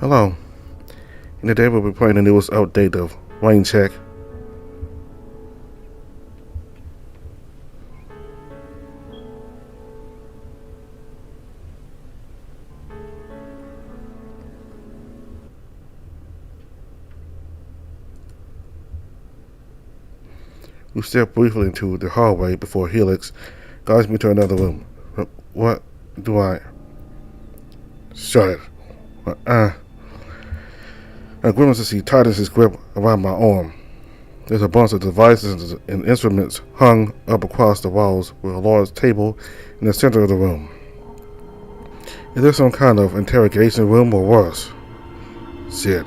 Hello. And today we'll be playing the newest update of Raincheck. We step briefly into the hallway before Helix guides me to another room. What do I... Shut it. I grimace as he tightens his grip around my arm. There's a bunch of devices and instruments hung up across the walls with a large table in the center of the room. Is this some kind of interrogation room or worse? Shit.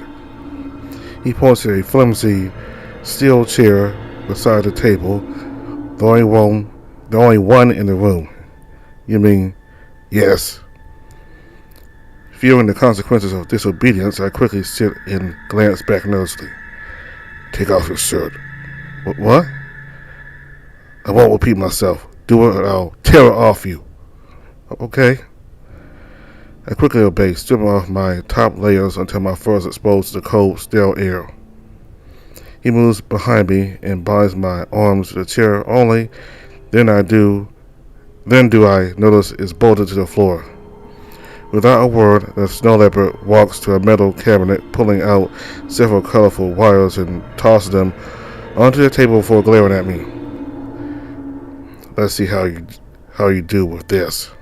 He points to a flimsy steel chair beside the table, the only one in the room. You mean, yes. Fearing the consequences of disobedience, I quickly sit and glance back nervously. Take off your shirt. What? I won't repeat myself. Do it or I'll tear it off you. Okay. I quickly obey, stripping off my top layers until my fur is exposed to the cold, stale air. He moves behind me and binds my arms to the chair only. Then do I notice it's bolted to the floor. Without a word, the snow leopard walks to a metal cabinet, pulling out several colorful wires and tosses them onto the table before glaring at me. Let's see how you do with this.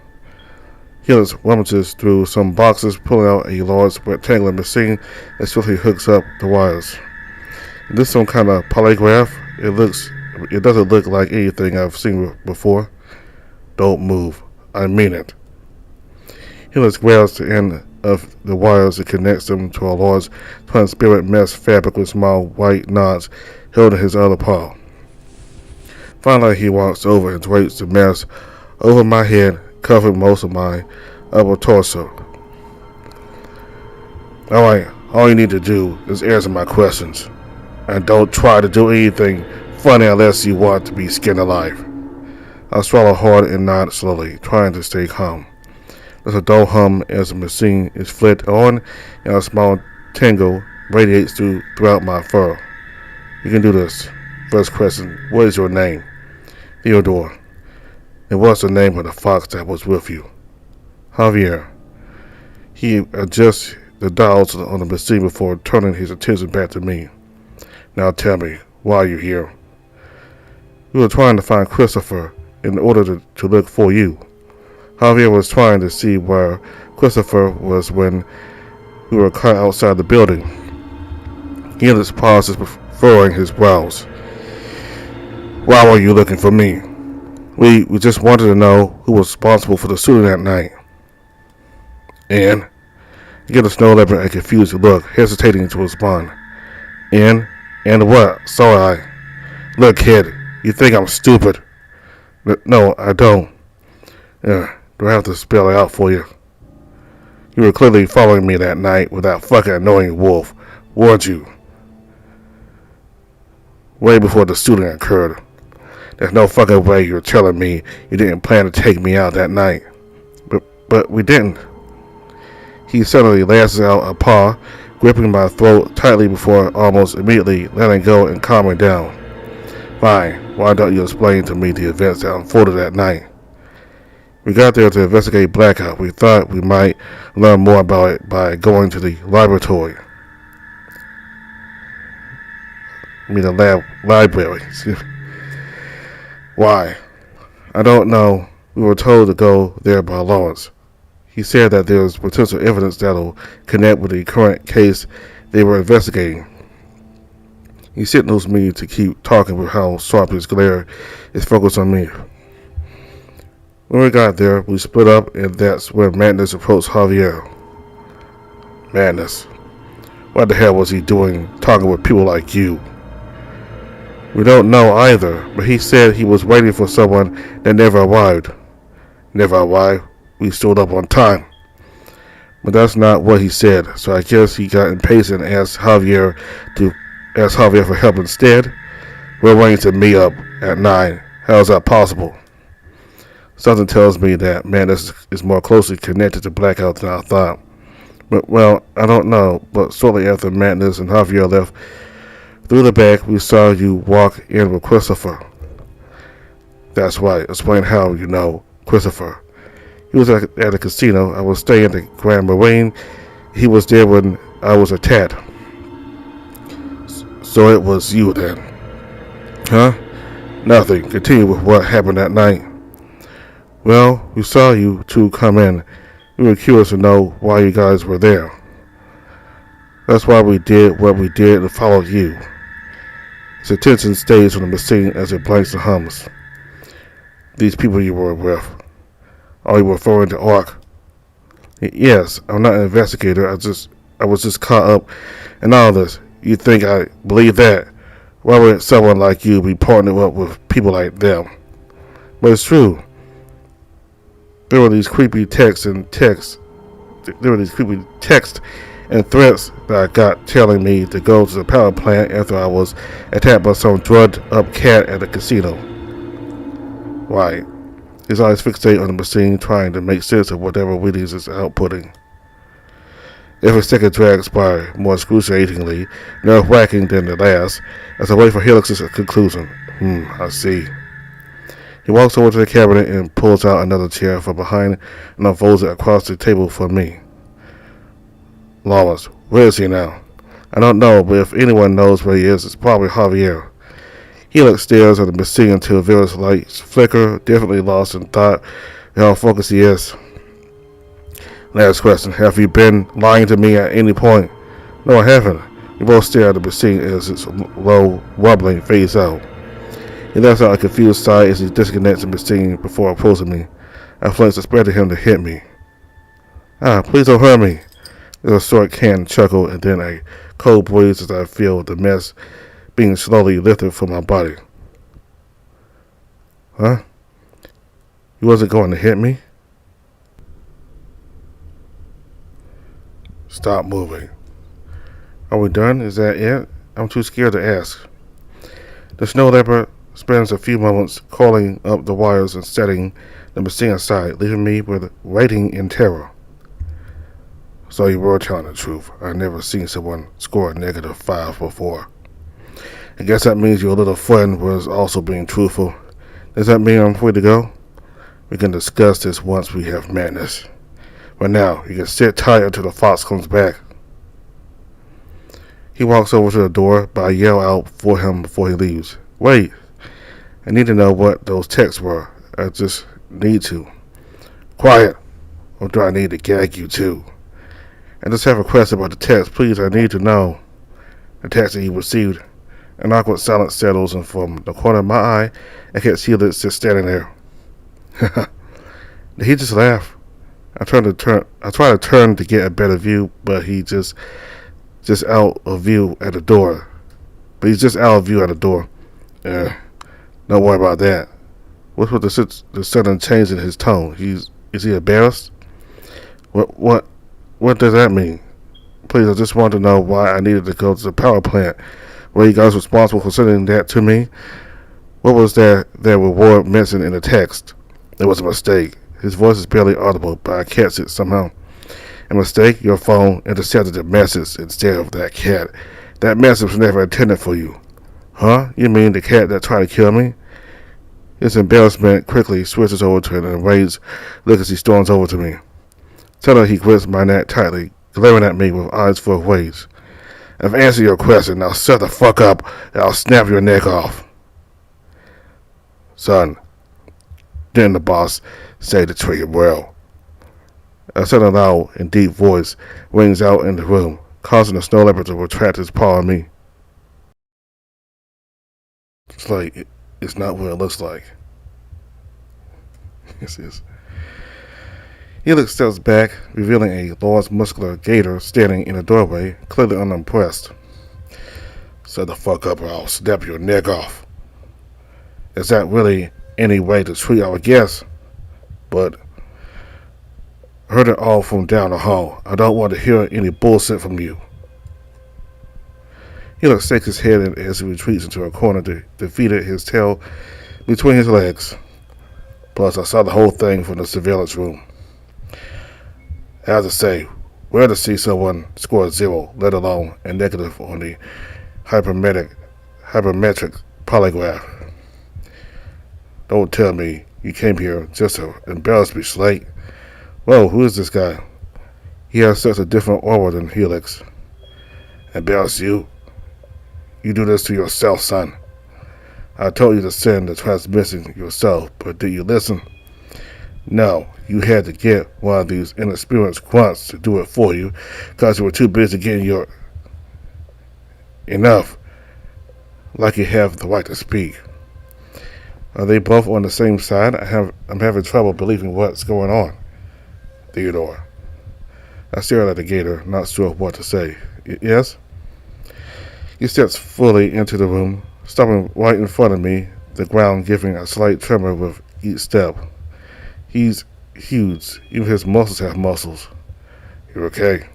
Helix rummages through some boxes, pulling out a large rectangular machine that swiftly hooks up the wires. Is this some kind of polygraph? It doesn't look like anything I've seen before. Don't move. I mean it. Helix grabs the end of the wires and connects them to a large transparent mesh fabric with small white knots held in his other paw. Finally, he walks over and drapes the mesh over my head, covering most of my upper torso. Alright, all you need to do is answer my questions. And don't try to do anything funny unless you want to be skinned alive. I swallow hard and nod slowly, trying to stay calm. There's a dull hum as the machine is flipped on and a small tingle radiates throughout my fur. You can do this. First question, what is your name? Theodore. And what's the name of the fox that was with you? Javier. He adjusts the dials on the machine before turning his attention back to me. Now tell me, why are you here? We were trying to find Christopher in order to look for you. Javier was trying to see where Christopher was when we were caught outside the building. Helix pauses, furrowing his brows. Why were you looking for me? We just wanted to know who was responsible for the shooting that night. And? I give the snow leopard a confused look, hesitating to respond. And what? So I. Look, kid, you think I'm stupid. No, I don't. Do I have to spell it out for you? You were clearly following me that night with that fucking annoying wolf, weren't you? Way before the shooting occurred. There's no fucking way you're telling me you didn't plan to take me out that night. But we didn't. He suddenly lashes out a paw, gripping my throat tightly before almost immediately letting go and calming down. Fine, why don't you explain to me the events that unfolded that night? We got there to investigate Blackout. We thought we might learn more about it by going to the laboratory. Library. Why? I don't know. We were told to go there by Lawrence. He said that there's potential evidence that'll connect with the current case they were investigating. He signals me to keep talking with how sharp his glare is focused on me. When we got there, we split up, and that's when Madness approached Javier. Madness? What the hell was he doing talking with people like you? We don't know either, but he said he was waiting for someone that never arrived. Never arrived? We showed up on time. But that's not what he said, so I guess he got impatient and asked Javier for help instead. We're waiting to meet up at 9. How is that possible? Something tells me that Madness is more closely connected to Blackout than I thought. Well, I don't know, but shortly after Madness and Javier left through the back, we saw you walk in with Christopher. That's right. Explain how you know Christopher. He was at a casino. I was staying at the Grand Marine. He was there when I was attacked. So it was you then. Huh? Nothing. Continue with what happened that night. Well, we saw you two come in. We were curious to know why you guys were there. That's why we did what we did and followed you. His attention stays on the machine as it blinks and hums. These people you were with. Are you referring to Ark? Yes, I'm not an investigator. I was just caught up in all this. You think I believe that? Why would someone like you be partnered up with people like them? But it's true. There were these creepy texts and threats that I got telling me to go to the power plant after I was attacked by some drugged up cat at the casino. Right. His eyes fixate on the machine, trying to make sense of whatever readings it's outputting. Every second drags by more excruciatingly, nerve-wracking than the last, as I wait for Helix's conclusion. I see. He walks over to the cabinet and pulls out another chair from behind and unfolds it across the table for me. Lawrence, where is he now? I don't know, but if anyone knows where he is, it's probably Javier. Helix stares at the machine until various lights flicker, definitely lost in thought how focused he is. Last question, have you been lying to me at any point? No, I haven't. We both stare at the machine as its low rumbling fades out. He lets out a confused sigh as he disconnects the machine before approaching me. I flinch, expecting him to hit me. Please don't hurt me. There's a short canned chuckle and then a cold breeze as I feel the mess being slowly lifted from my body. Huh? You wasn't going to hit me? Stop moving. Are we done? Is that it? I'm too scared to ask. The snow leopard spends a few moments coiling up the wires and setting the machine aside, leaving me waiting in terror. So you were telling the truth. I've never seen someone score a -5 before. I guess that means your little friend was also being truthful. Does that mean I'm free to go? We can discuss this once we have Madness. But now, you can sit tight until the fox comes back. He walks over to the door, but I yell out for him before he leaves. Wait, I need to know what those texts were. I just need to. Quiet, or do I need to gag you too? I just have a question about the text. Please, I need to know. The text that he received. An awkward silence settles, and from the corner of my eye, I can see Helix just standing there. Did he just laugh? I try to turn to get a better view, but he just out of view at the door. He's just out of view at the door. Don't worry about that. What's with the sudden change in his tone? Is he embarrassed? What does that mean? Please, I just want to know why I needed to go to the power plant. Were you guys responsible for sending that to me? What was that reward mentioned in the text? It was a mistake. His voice is barely audible, but I catch it somehow. A mistake? Your phone intercepted the message instead of that cat. That message was never intended for you. Huh? You mean the cat that tried to kill me? His embarrassment quickly switches over to an enraged look as he storms over to me. Suddenly he grips my neck tightly, glaring at me with eyes full of rage. I've answered your question. Now shut the fuck up and I'll snap your neck off. Son, didn't the boss say to treat him well? A sudden loud and deep voice rings out in the room, causing the snow leopard to retract his paw on me. It's like, it's not what it looks like. This is. Helix steps back, revealing a large muscular gator standing in the doorway, clearly unimpressed. Shut the fuck up or I'll snap your neck off. Is that really any way to treat our guests? But heard it all from down the hall. I don't want to hear any bullshit from you. Helix shakes his head as he retreats into a corner, defeated, his tail between his legs. Plus, I saw the whole thing from the surveillance room. As I say, Rare to see someone score 0, let alone a negative on the hypermetric polygraph. Don't tell me you came here just to embarrass me, Slate. Whoa, who is this guy? He has such a different aura than Helix. Embarrass you? You do this to yourself, son. I told you to send the transmission yourself, but did you listen? No, you had to get one of these inexperienced grunts to do it for you because you were too busy getting your... Enough. Like you have the right to speak. Are they both on the same side? I'm having trouble believing what's going on. Theodore. I stared at the gator, not sure what to say. Yes? He steps fully into the room, stopping right in front of me, the ground giving a slight tremor with each step. He's huge. Even his muscles have muscles. You're okay?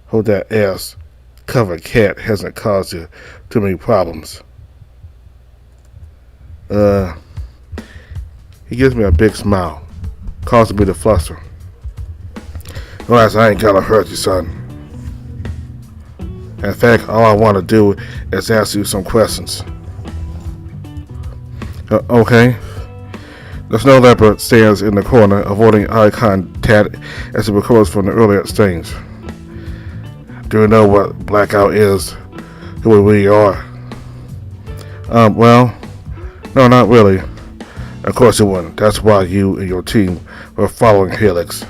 Hope that ass-covered cat hasn't caused you too many problems. He gives me a big smile, causing me to fluster. Realize I ain't gonna hurt you, son. In fact, all I want to do is ask you some questions. Okay. The snow leopard stands in the corner, avoiding eye contact as it recovers from the earlier exchange. Do you know what blackout is? Who we are? Well, no, not really. Of course you wouldn't. That's why you and your team were following Helix.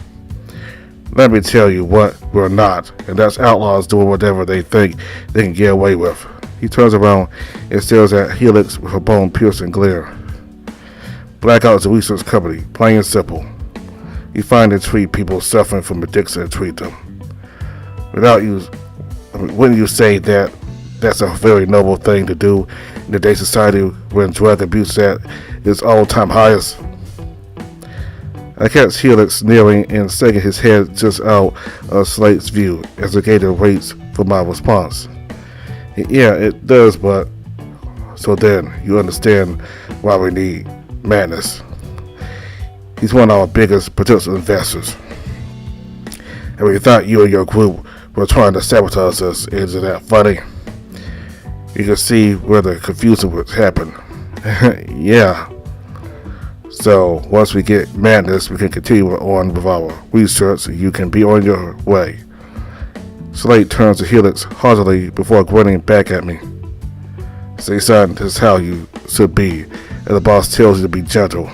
Let me tell you what we're not, and that's outlaws doing whatever they think they can get away with. He turns around and stares at Helix with a bone-piercing glare. Blackout is a research company, plain and simple. You find and treat people suffering from addiction and treat them. Wouldn't you say that that's a very noble thing to do in today's society when drug abuse at its all-time highest? I catch Helix kneeling and shaking his head just out of Slate's view as the gator waits for my response. Yeah, it does, but... So then, you understand why we need Madness. He's one of our biggest potential investors. And we thought you and your group were trying to sabotage us. Isn't that funny? You can see where the confusion would happen. Yeah. So, once we get Madness, we can continue on with our research and you can be on your way. Slate turns to Helix haughtily before grinning back at me. Say, son, this is how you should be, and the boss tells you to be gentle.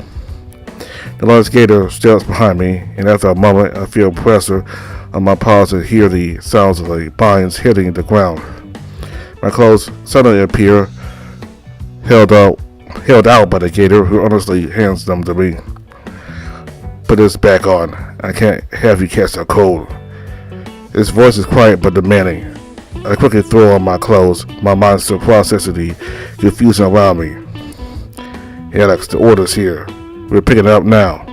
The large gator steps behind me, and after a moment, I feel pressure on my paws and hear the sounds of the binds hitting the ground. My clothes suddenly appear, held out by the gator, who honestly hands them to me. Put this back on. I can't have you catch a cold. His voice is quiet but demanding. I quickly throw on my clothes, my mind still processing the confusion around me. Alex, the order's here. We're picking it up now.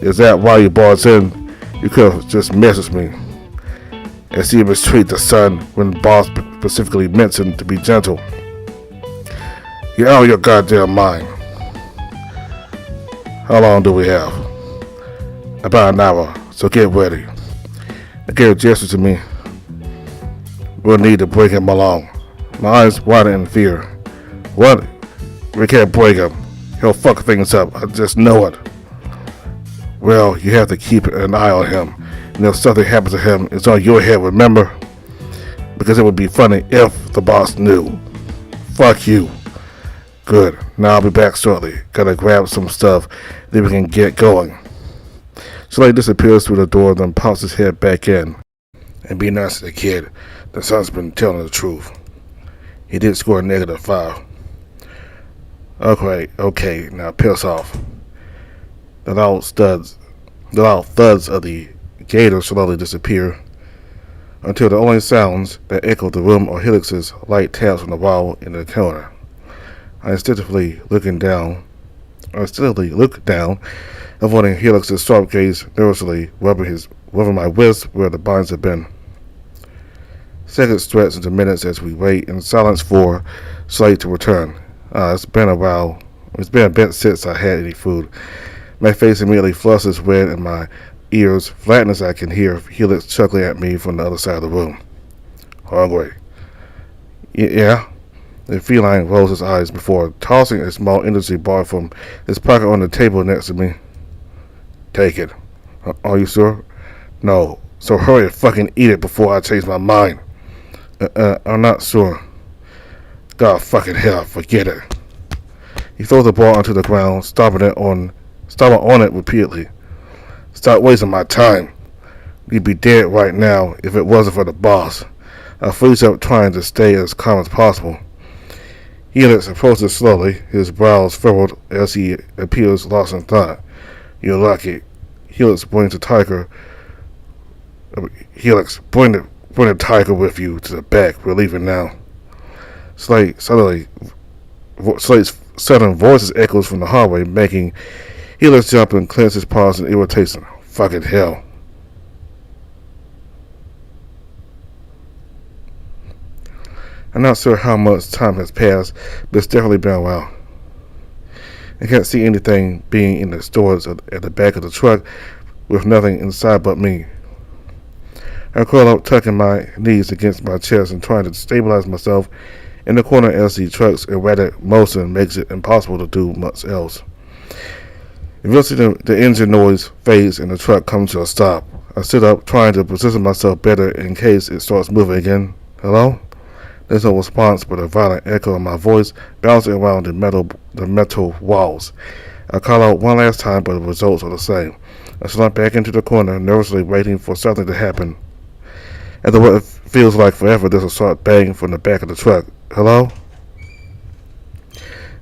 Is that why you brought us in? You could have just messaged me. And see him mistreat the son when the boss specifically mentioned to be gentle. You're out of your goddamn mind. How long do we have? About an hour, so get ready. The gator gestures to me. We'll need to bring him along. My eyes widen in fear. What? We can't break him. He'll fuck things up. I just know it. Well, you have to keep an eye on him. And if something happens to him, it's on your head, remember? Because it would be funny if the boss knew. Fuck you. Good. Now I'll be back shortly. Gotta grab some stuff, then we can get going. Slate disappears through the door, then pops his head back in. And be nice to the kid. The son's been telling the truth. He did score a -5. Okay, now piss off. The loud thuds of the gator slowly disappear until the only sounds that echo the room are Helix's light taps on the wall in the corner. I instinctively look down, avoiding Helix's sharp gaze, nervously rubbing my wrist where the binds have been. Seconds stretch into minutes as we wait in silence for Slate to return. It's been a bit since I had any food. My face immediately flushes red and my ears flatten as I can hear Helix chuckling at me from the other side of the room. Hungry? Yeah. The feline rolls his eyes before tossing a small energy bar from his pocket on the table next to me. Take it. Are you sure? No. So hurry and fucking eat it before I change my mind. I'm not sure. God fucking hell, forget it. He throws the bar onto the ground, stomping on it repeatedly. Stop wasting my time. You'd be dead right now if it wasn't for the boss. I freeze up trying to stay as calm as possible. Helix approaches slowly, his brows furrowed as he appears lost in thought. You're lucky. Helix, bring the tiger with you to the back. We're leaving now. Slate's sudden voice echoes from the hallway, making Helix jump and clench his paws in irritation. Fucking hell. I'm not sure how much time has passed, but it's definitely been a while. I can't see anything being in the stores at the back of the truck with nothing inside but me. I curl up, tucking my knees against my chest and trying to stabilize myself in the corner as the truck's erratic motion makes it impossible to do much else. Eventually, the engine noise fades and the truck comes to a stop. I sit up, trying to position myself better in case it starts moving again. Hello? There's no response but a violent echo of my voice bouncing around the metal walls. I call out one last time, but the results are the same. I slump back into the corner, nervously waiting for something to happen. After what feels like forever, there's a sharp bang from the back of the truck. Hello?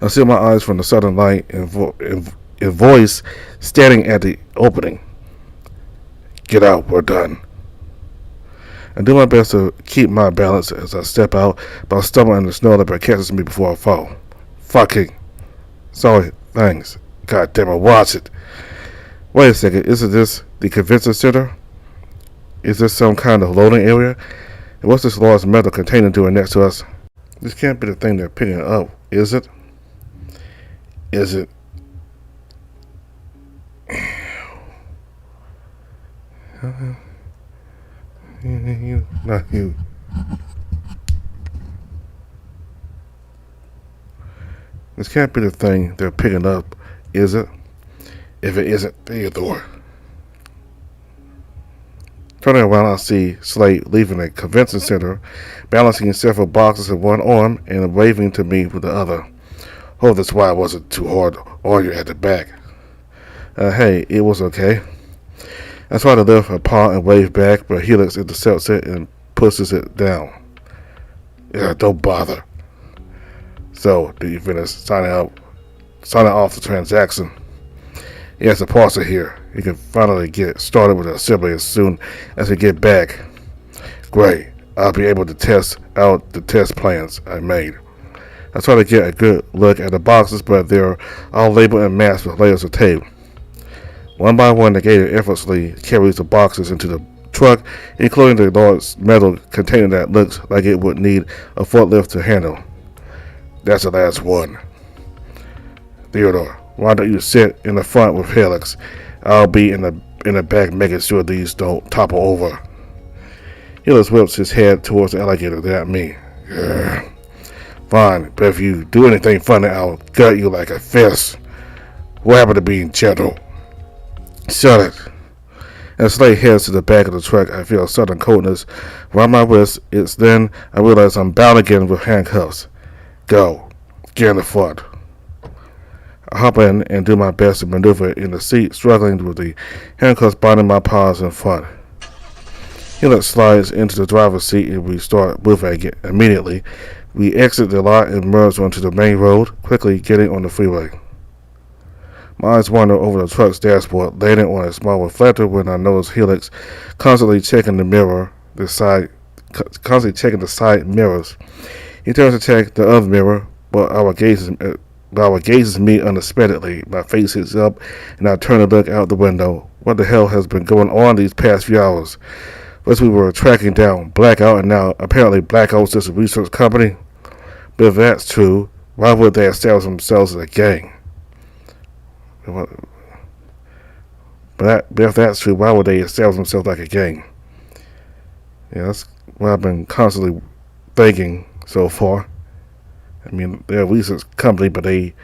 I seal my eyes from the sudden light and voice standing at the opening. Get out, we're done. I do my best to keep my balance as I step out, but I stumble in the snow that catches me before I fall. Fucking. Sorry, thanks. God damn it, watch it. Wait a second, isn't this the convention center? Is this some kind of loading area? And what's this large metal container doing next to us? This can't be the thing they're picking up, is it? Is it? You, not you. This can't be the thing they're picking up, is it? If it isn't Theodore. Turning around, I see Slate leaving the convention center, balancing several boxes in one arm and waving to me with the other. Oh, that's why it wasn't too hard on you at the back. Hey, it was okay. I try to lift a paw and wave back, but Helix intercepts it and pushes it down. Yeah, don't bother. So, did you finish signing off the transaction? Yes, the parts are here. You can finally get started with the assembly as soon as we get back. Great. I'll be able to test out the test plans I made. I try to get a good look at the boxes, but they're all labeled and masked with layers of tape. One by one, the gator effortlessly carries the boxes into the truck, including the large metal container that looks like it would need a forklift to handle. That's the last one. Theodore, why don't you sit in the front with Helix? I'll be in the back making sure these don't topple over. Helix whips his head towards the elevator, then at me. Fine, but if you do anything funny, I'll gut you like a fist. What happened to being gentle? Shut it. As Slate heads to the back of the truck, I feel a sudden coldness around my wrist. It's then I realize I'm bound again with handcuffs. Go. Get in the front. I hop in and do my best to maneuver in the seat, struggling with the handcuffs binding my paws in front. Helix slides into the driver's seat and we start moving again immediately. We exit the lot and merge onto the main road, quickly getting on the freeway. My eyes wander over the truck's dashboard, landing on a small reflector when I notice Helix constantly checking the side mirrors. He turns to check the other mirror, but our gazes meet unexpectedly. My face hits up, and I turn to look out the window. What the hell has been going on these past few hours? First we were tracking down Blackout, and now apparently Blackout's just a research company. But if that's true, why would they establish themselves as a gang? But if that's true, why would they establish themselves like a gang? Yeah, that's what I've been constantly thinking so far. I mean, they're a research company, but they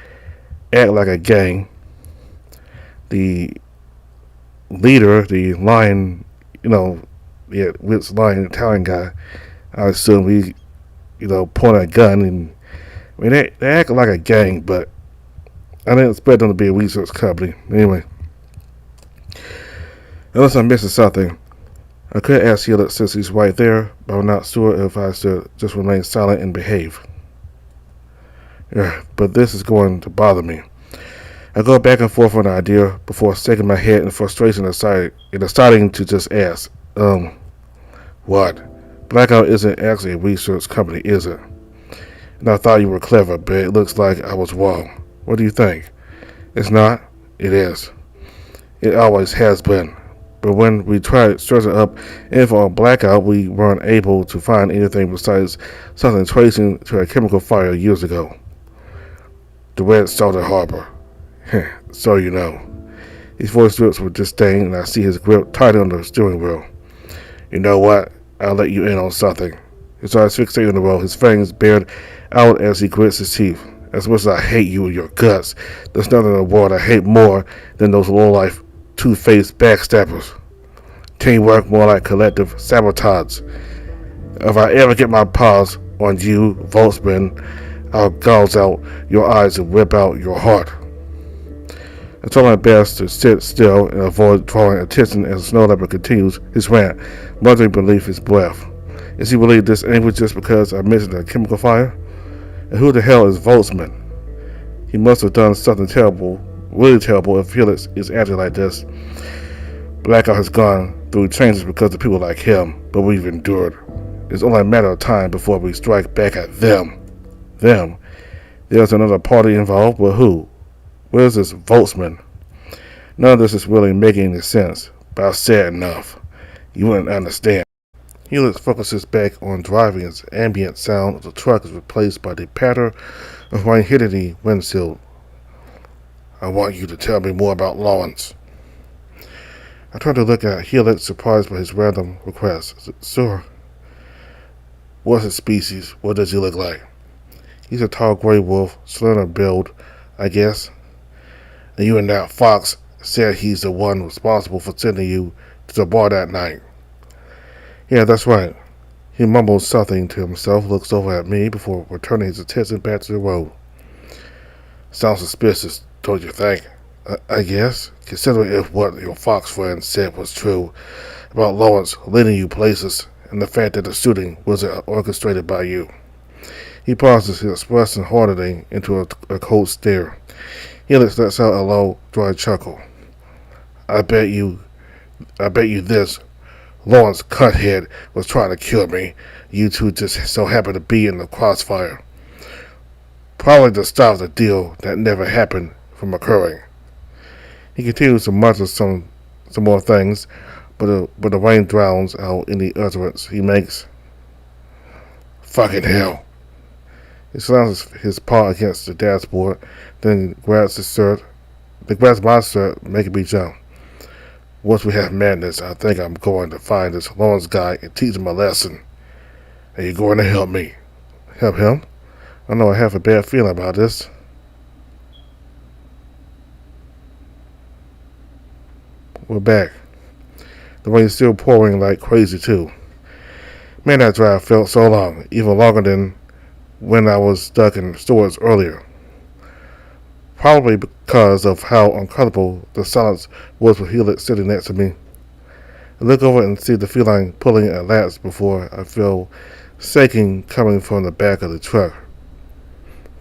act like a gang. The leader, the lion, which lion Italian guy, I assume he, point a gun and I mean they act like a gang, but I didn't expect them to be a research company. Anyway, unless I'm missing something, I could ask Helix since he's right there, but I'm not sure if I should just remain silent and behave. Yeah, but this is going to bother me. I go back and forth on the idea before shaking my head in frustration and deciding to just ask, what? Blackout isn't actually a research company, is it? And I thought you were clever, but it looks like I was wrong. What do you think? It's not? It is. It always has been. But when we tried searching up info on Blackout, we weren't able to find anything besides something tracing to a chemical fire years ago. The Red Salted Harbor. So you know. His voice drips with disdain, and I see his grip tighter on the steering wheel. You know what? I'll let you in on something. His eyes fixate on the road, his fangs bared out as he grits his teeth. As much as I hate you and your guts, there's nothing in the world I hate more than those low-life, two-faced backstabbers. Teamwork more like collective sabotage. If I ever get my paws on you, Volksman, I'll gouge out your eyes and rip out your heart. I try my best to sit still and avoid drawing attention as the snow leopard continues his rant, muttering beneath his breath. Is he really this angry just because I mentioned a chemical fire? And who the hell is Volksman? He must have done something terrible, really terrible, if Felix is acting like this. Blackout has gone through changes because of people like him, but we've endured. It's only a matter of time before we strike back at them. Them. There's another party involved, but who? Where's this Volksman? None of this is really making any sense, but I've said enough. You wouldn't understand. Helix focuses back on driving as ambient sound of the truck is replaced by the patter of rain hitting the windshield. I want you to tell me more about Lawrence. I turn to look at Helix, surprised by his random request. Sir, what's his species? What does he look like? He's a tall gray wolf, slender build, I guess. And you and that fox said he's the one responsible for sending you to the bar that night. Yeah, that's right. He mumbles something to himself, looks over at me before returning his attention back to the road. Sounds suspicious, don't you think? I guess, considering if what your fox friend said was true about Lawrence leading you places and the fact that the shooting was orchestrated by you. He pauses, his expression hardening into a cold stare. Helix lets out a low, dry chuckle. I bet you this. Lawrence Cuthead was trying to kill me. You two just so happened to be in the crossfire. Probably to stop the deal that never happened from occurring. He continues to mutter some more things, but the rain drowns out any utterance he makes. Fucking hell. He slams his paw against the dashboard, then grabs my shirt, making me jump. Once we have madness, I think I'm going to find this Lawrence guy and teach him a lesson. And you're going to help me. Help him? I know I have a bad feeling about this. We're back. The rain's still pouring like crazy too. Man, that drive felt so long, even longer than when I was stuck in stores earlier. Probably because of how uncomfortable the silence was with Helix sitting next to me. I look over and see the feline pulling at latch before I feel shaking coming from the back of the truck.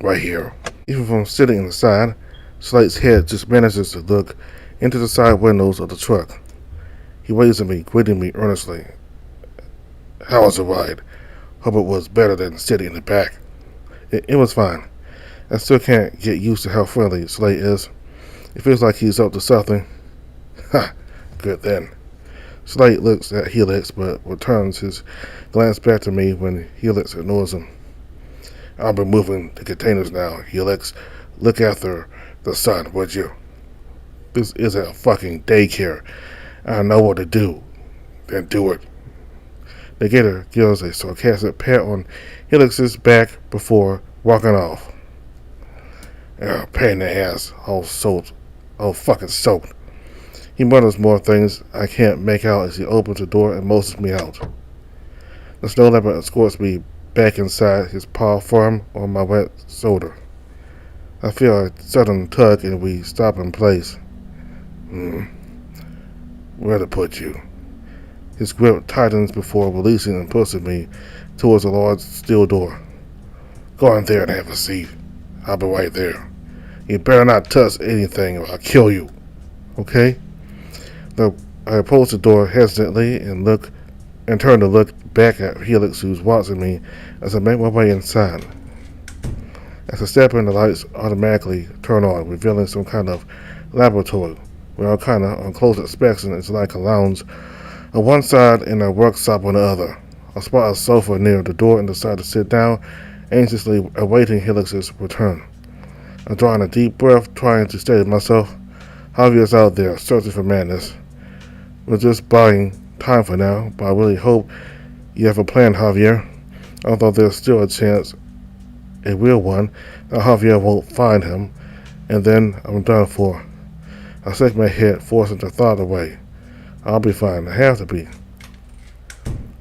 Right here. Even from sitting inside, Slate's head just manages to look into the side windows of the truck. He waves at me, greeting me earnestly. How was the ride? Hope it was better than sitting in the back. It was fine. I still can't get used to how friendly Slate is. It feels like he's up to something. Ha! Good then. Slate looks at Helix, but returns his glance back to me when Helix ignores him. I'll be moving the containers now, Helix. Look after the son, would you? This isn't a fucking daycare. I know what to do. Then do it. The gator gives a sarcastic pat on Helix's back before walking off. Pain in the ass, all fucking soaked. He mutters more things I can't make out as he opens the door and motions me out. The snow leopard escorts me back inside, his paw firm on my wet shoulder. I feel a sudden tug and we stop in place. Where to put you? His grip tightens before releasing and pushing me towards a large steel door. Go in there and have a seat. I'll be right there. You better not touch anything or I'll kill you. Okay? I approach the door hesitantly and turn to look back at Helix, who's watching me as I make my way inside. As I step in, the lights automatically turn on, revealing some kind of laboratory, where all kind of on close inspection is like a lounge on one side and a workshop on the other. I spot a sofa near the door and decide to sit down, anxiously awaiting Helix's return. I'm drawing a deep breath, trying to steady myself. Javier's out there, searching for madness. We're just buying time for now, but I really hope you have a plan, Javier. Although there's still a chance, a real one, that Javier won't find him, and then I'm done for. I shake my head, forcing the thought away. I'll be fine. I have to be.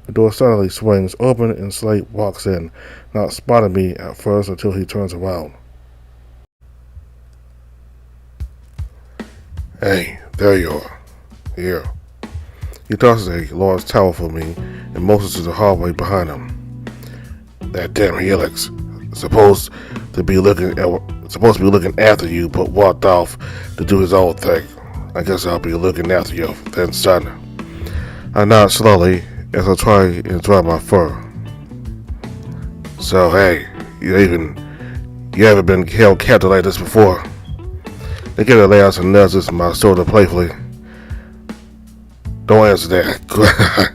The door suddenly swings open and Slate walks in, not spotting me at first until he turns around. Hey, there you are. Here. He tosses a large towel for me and motions to the hallway behind him. That damn Helix, supposed to be looking after you, but walked off to do his own thing. I guess I'll be looking after you then, son. I nod slowly as I try and dry my fur. So hey, you haven't been held captive like this before? The gator laughs and nudges my shoulder playfully. Don't answer that.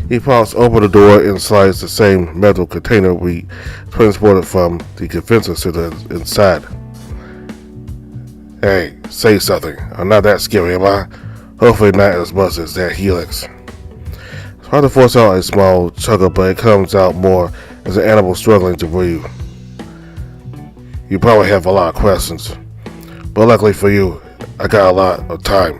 He pops open the door and slides the same metal container we transported from the convention center inside. Hey, say something. I'm not that scary, am I? Hopefully not as much as that Helix. I try to force out a small chuckle, but it comes out more as an animal struggling to breathe. You probably have a lot of questions, but luckily for you, I got a lot of time.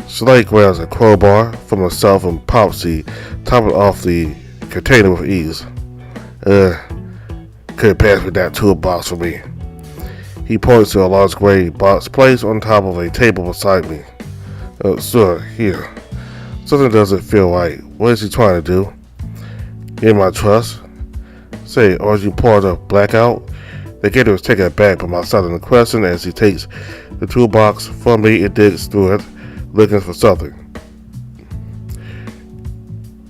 Slate grabs a crowbar from herself and pops the top off the container with ease. Couldn't pass with that toolbox for me. He points to a large gray box placed on top of a table beside me. Sir, here. Something doesn't feel right. What is he trying to do? Gain my trust? Say, aren't you part of Blackout? The gator is taken aback by my sudden question as he takes the toolbox from me and digs through it, looking for something.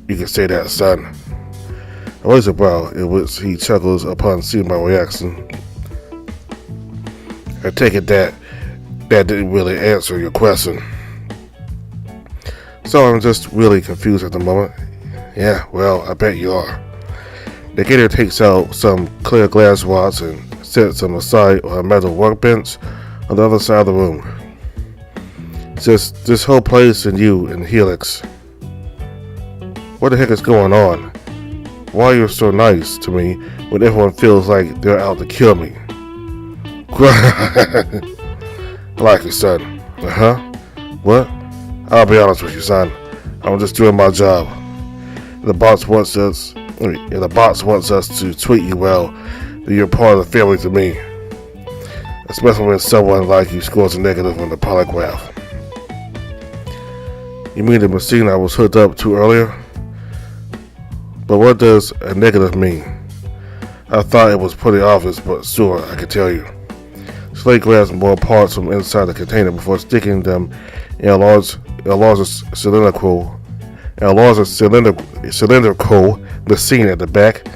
You can say that, son. I raise a brow, in which he chuckles upon seeing my reaction. I take it that didn't really answer your question. So I'm just really confused at the moment. Yeah, well, I bet you are. The gator takes out some clear glass rods and sets them aside on a metal workbench on the other side of the room. Just this whole place and you and Helix. What the heck is going on? Why are you so nice to me when everyone feels like they're out to kill me? I like you, son. What? I'll be honest with you, son. I'm just doing my job. The boss wants us to treat you well, that you're part of the family to me. Especially when someone like you scores a negative on the polygraph. You mean the machine I was hooked up to earlier? But what does a negative mean? I thought it was pretty obvious, but sure, I can tell you. Slate grabs more parts from inside the container before sticking them in a larger cylindrical machine at the back.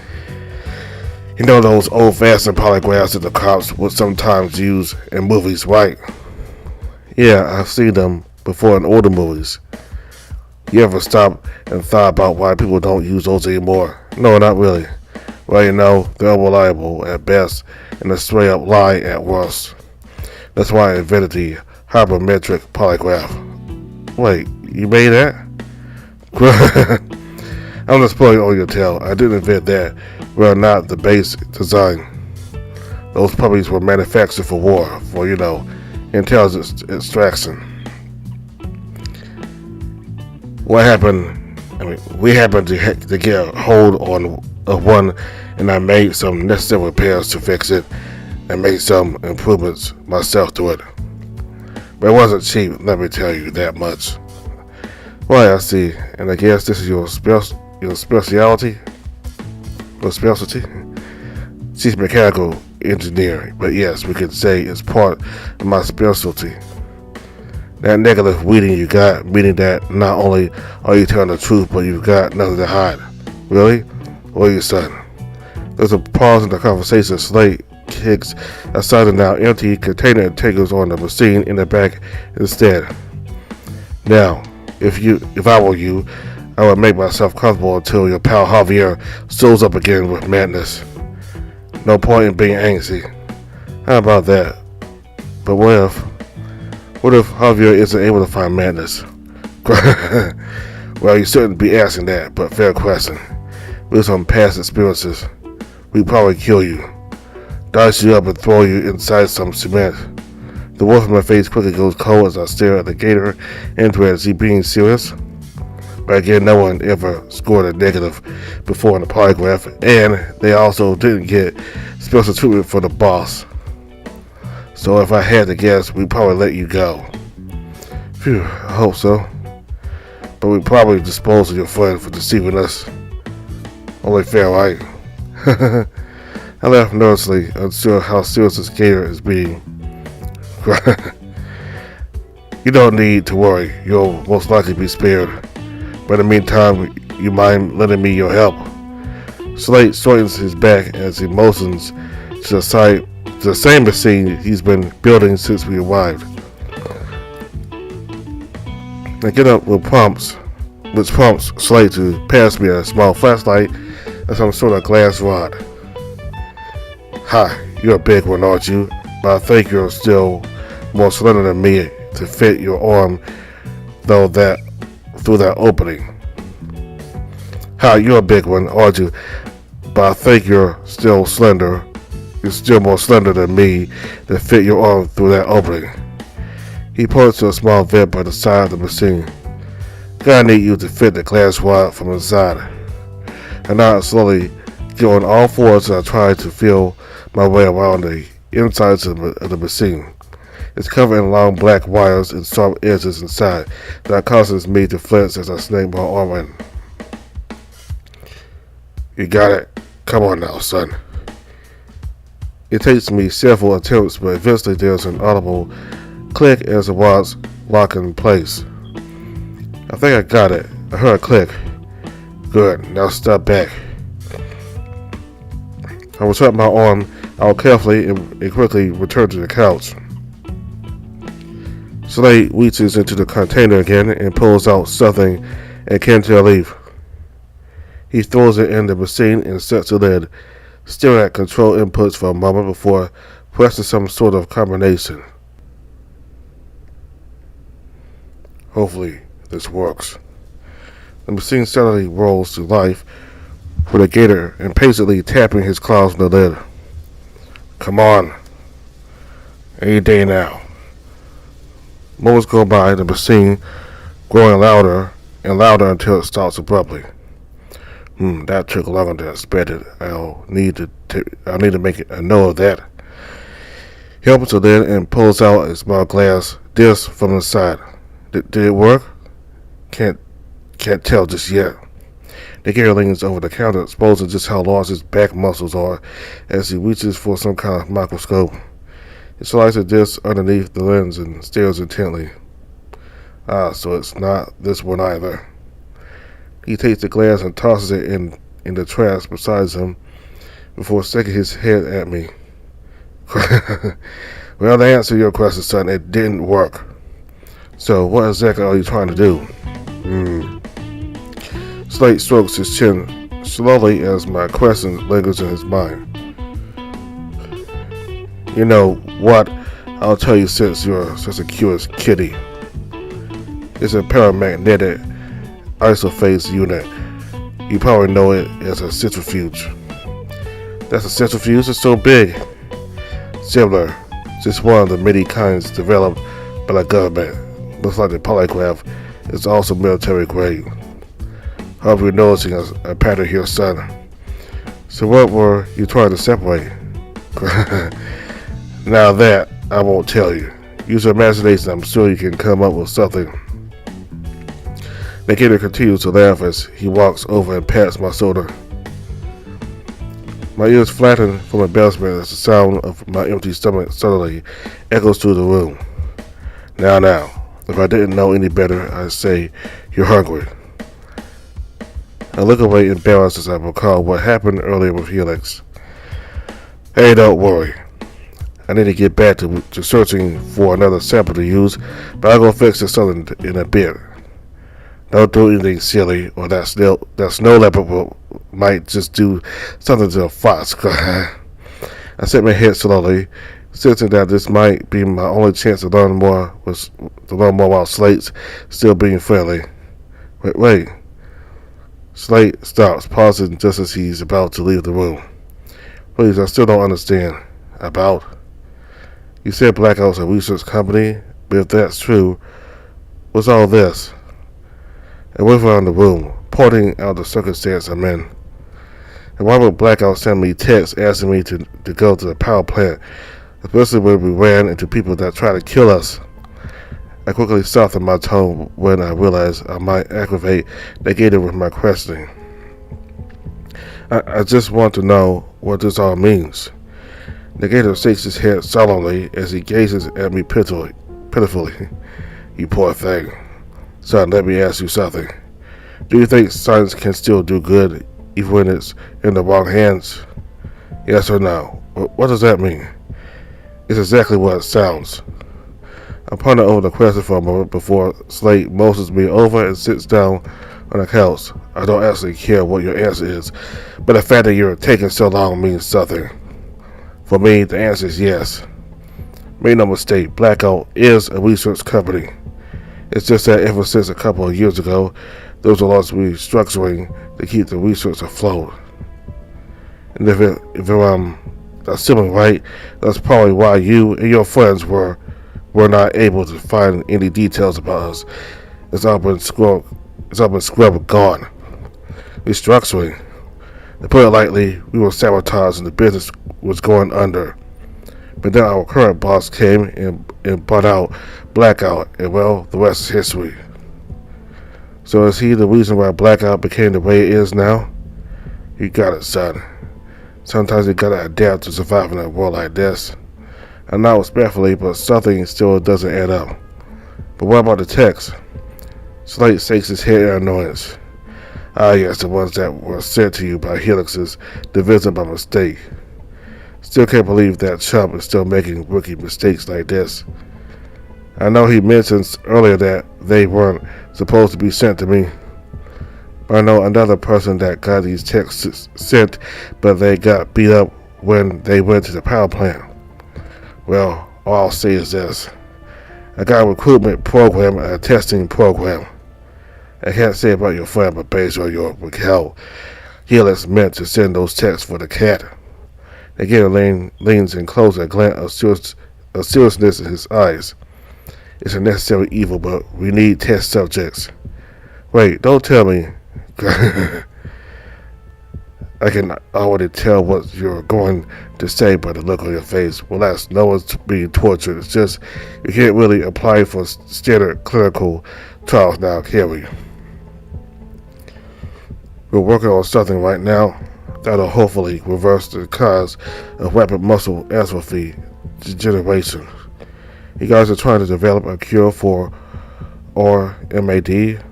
You know those old-fashioned polygraphs that the cops would sometimes use in movies, right? Yeah, I've seen them before in older movies. You ever stop and thought about why people don't use those anymore? No, not really. Well, you know, they're unreliable at best and a straight-up lie at worst. That's why I invented the hypermetric polygraph. Wait, you made that? I'm just pulling on your tail. I didn't invent that. We are not the base design. Those puppies were manufactured for war, for, intelligence extraction. What happened? We happened to get a hold of one, and I made some necessary repairs to fix it, and made some improvements myself to it. But it wasn't cheap, let me tell you that much. Well, I see, and I guess this is your specialty? Your specialty? She's mechanical engineering, but yes, we could say it's part of my specialty. That negative reading you got, meaning that not only are you telling the truth, but you've got nothing to hide. Really? What are you saying? There's a pause in the conversation. Slate kicks aside a now empty container and takes on the machine in the back instead. Now, if I were you, I would make myself comfortable until your pal Javier shows up again with madness. No point in being angsty. How about that? But what if Javier isn't able to find madness? Well, you shouldn't be asking that, but fair question. With some past experiences, we'd probably kill you, dice you up and throw you inside some cement. The wolf in my face quickly goes cold as I stare at the gator into it. Is he being serious? But again, no one ever scored a negative before in the polygraph, and they also didn't get special treatment for the boss. So if I had to guess, we'd probably let you go. Phew, I hope so. But we'd probably dispose of your friend for deceiving us. Only fair, right? I laughed nervously, unsure how serious this gator is being. You don't need to worry. You'll most likely be spared. But in the meantime, you mind lending me your help? Slate straightens his back as he motions to the same machine he's been building since we arrived. I get up which prompts Slate to pass me a small flashlight and some sort of glass rod. Ha, you're a big one, aren't you? But I think you're still more slender than me to fit your arm through that opening. Ha, you're a big one, aren't you? But I think you're still slender. You're still more slender than me to fit your arm through that opening. He points to a small vent by the side of the machine. Gonna need you to fit the glass rod from inside. I nod slowly, get on all fours as I try to feel my way around the insides of the machine. It's covered in long black wires and sharp edges inside that causes me to flinch as I snake my arm in. You got it. Come on now, son. It takes me several attempts, but eventually there's an audible click as the rods lock in place. I think I got it. I heard a click. Good. Now step back. I will trap my arm out carefully and quickly return to the couch. Slate reaches into the container again and pulls out something I can't tell leave. He throws it in the machine and sets the lid, staring at control inputs for a moment before pressing some sort of combination. Hopefully this works. The machine suddenly rolls to life with a gator impatiently tapping his claws on the lid. Come on. Any day now. Moments go by, the machine growing louder and louder until it stops abruptly. That took longer than expected. I'll need to make a note of that. He opens the lid and pulls out a small glass disc from the side. Did it work? Can't tell just yet. The gator leans over the counter, exposing just how large his back muscles are as he reaches for some kind of microscope. He slides the disc underneath the lens and stares intently. So it's not this one either. He takes the glass and tosses it in the trash beside him before sticking his head at me. Well, to answer your question, son, it didn't work. So what exactly are you trying to do? Slate strokes his chin slowly as my question lingers in his mind. You know what I'll tell you since you're such a curious kitty. It's a paramagnetic isophase unit. You probably know it as a centrifuge. That's a centrifuge? It's so big. Similar. Just one of the many kinds developed by the government. Looks like the polygraph is also military grade. Hope you're noticing a pattern here, son. So what were you trying to separate? Now that, I won't tell you. Use your imagination, I'm sure you can come up with something. Negator continues to laugh as he walks over and pats my shoulder. My ears flatten from embarrassment as the sound of my empty stomach suddenly echoes through the room. Now, if I didn't know any better, I'd say, you're hungry. I look away embarrassed as I recall what happened earlier with Helix. Hey, don't worry. I need to get back to searching for another sample to use, but I'll go fix this something in a bit. Don't do anything silly, or that snow leopard might just do something to a fox. I set my head slowly, sensing that this might be my only chance to learn more while Slate's still being friendly. Wait. Slate stops, pausing just as he's about to leave the room. Please, I still don't understand. About? You said Blackout's a research company, but if that's true, what's all this? I wave around the room, pointing out the circumstance I'm in. And why would Blackout send me texts asking me to go to the power plant, especially when we ran into people that tried to kill us? I quickly softened my tone when I realized I might aggravate Negator with my questioning. I just want to know what this all means. Negator shakes his head solemnly as he gazes at me pitifully. You poor thing. Son, let me ask you something. Do you think science can still do good even when it's in the wrong hands? Yes or no? What does that mean? It's exactly what it sounds. I ponder over the question for a moment before Slate motions me over and sits down on the couch. I don't actually care what your answer is, but the fact that you're taking so long means something. For me, the answer is yes. Make no mistake, Blackout is a research company. It's just that ever since a couple of years ago, there was a lot of restructuring to keep the research afloat. And if I'm assuming right, that's probably why you and your friends were not able to find any details about us. It's all been scrubbed and gone. Restructuring. To put it lightly, we were sabotaged and the business was going under. But then our current boss came and bought out Blackout, and well, the rest is history. So is he the reason why Blackout became the way it is now? You got it, son. Sometimes you gotta adapt to survive in a world like this. And not respectfully, but something still doesn't add up. But what about the text? Slate shakes his head in annoyance. Ah, yes, the ones that were sent to you by Helix's division by mistake. Still can't believe that chump is still making rookie mistakes like this. I know he mentions earlier that they weren't supposed to be sent to me. But I know another person that got these texts sent, but they got beat up when they went to the power plant. Well, all I'll say is this. I got a recruitment program and a testing program. I can't say about your friend, but based on your recount, Helix meant to send those texts for the cat. Again, leans and closes a glance of seriousness in his eyes. It's a necessary evil, but we need test subjects. Wait, don't tell me. I can already tell what you're going to say by the look on your face. Relax, no one's being tortured. It's just you can't really apply for standard clinical trials now, can we? We're working on something right now that'll hopefully reverse the cause of rapid muscle atrophy degeneration. You guys are trying to develop a cure for RMAD,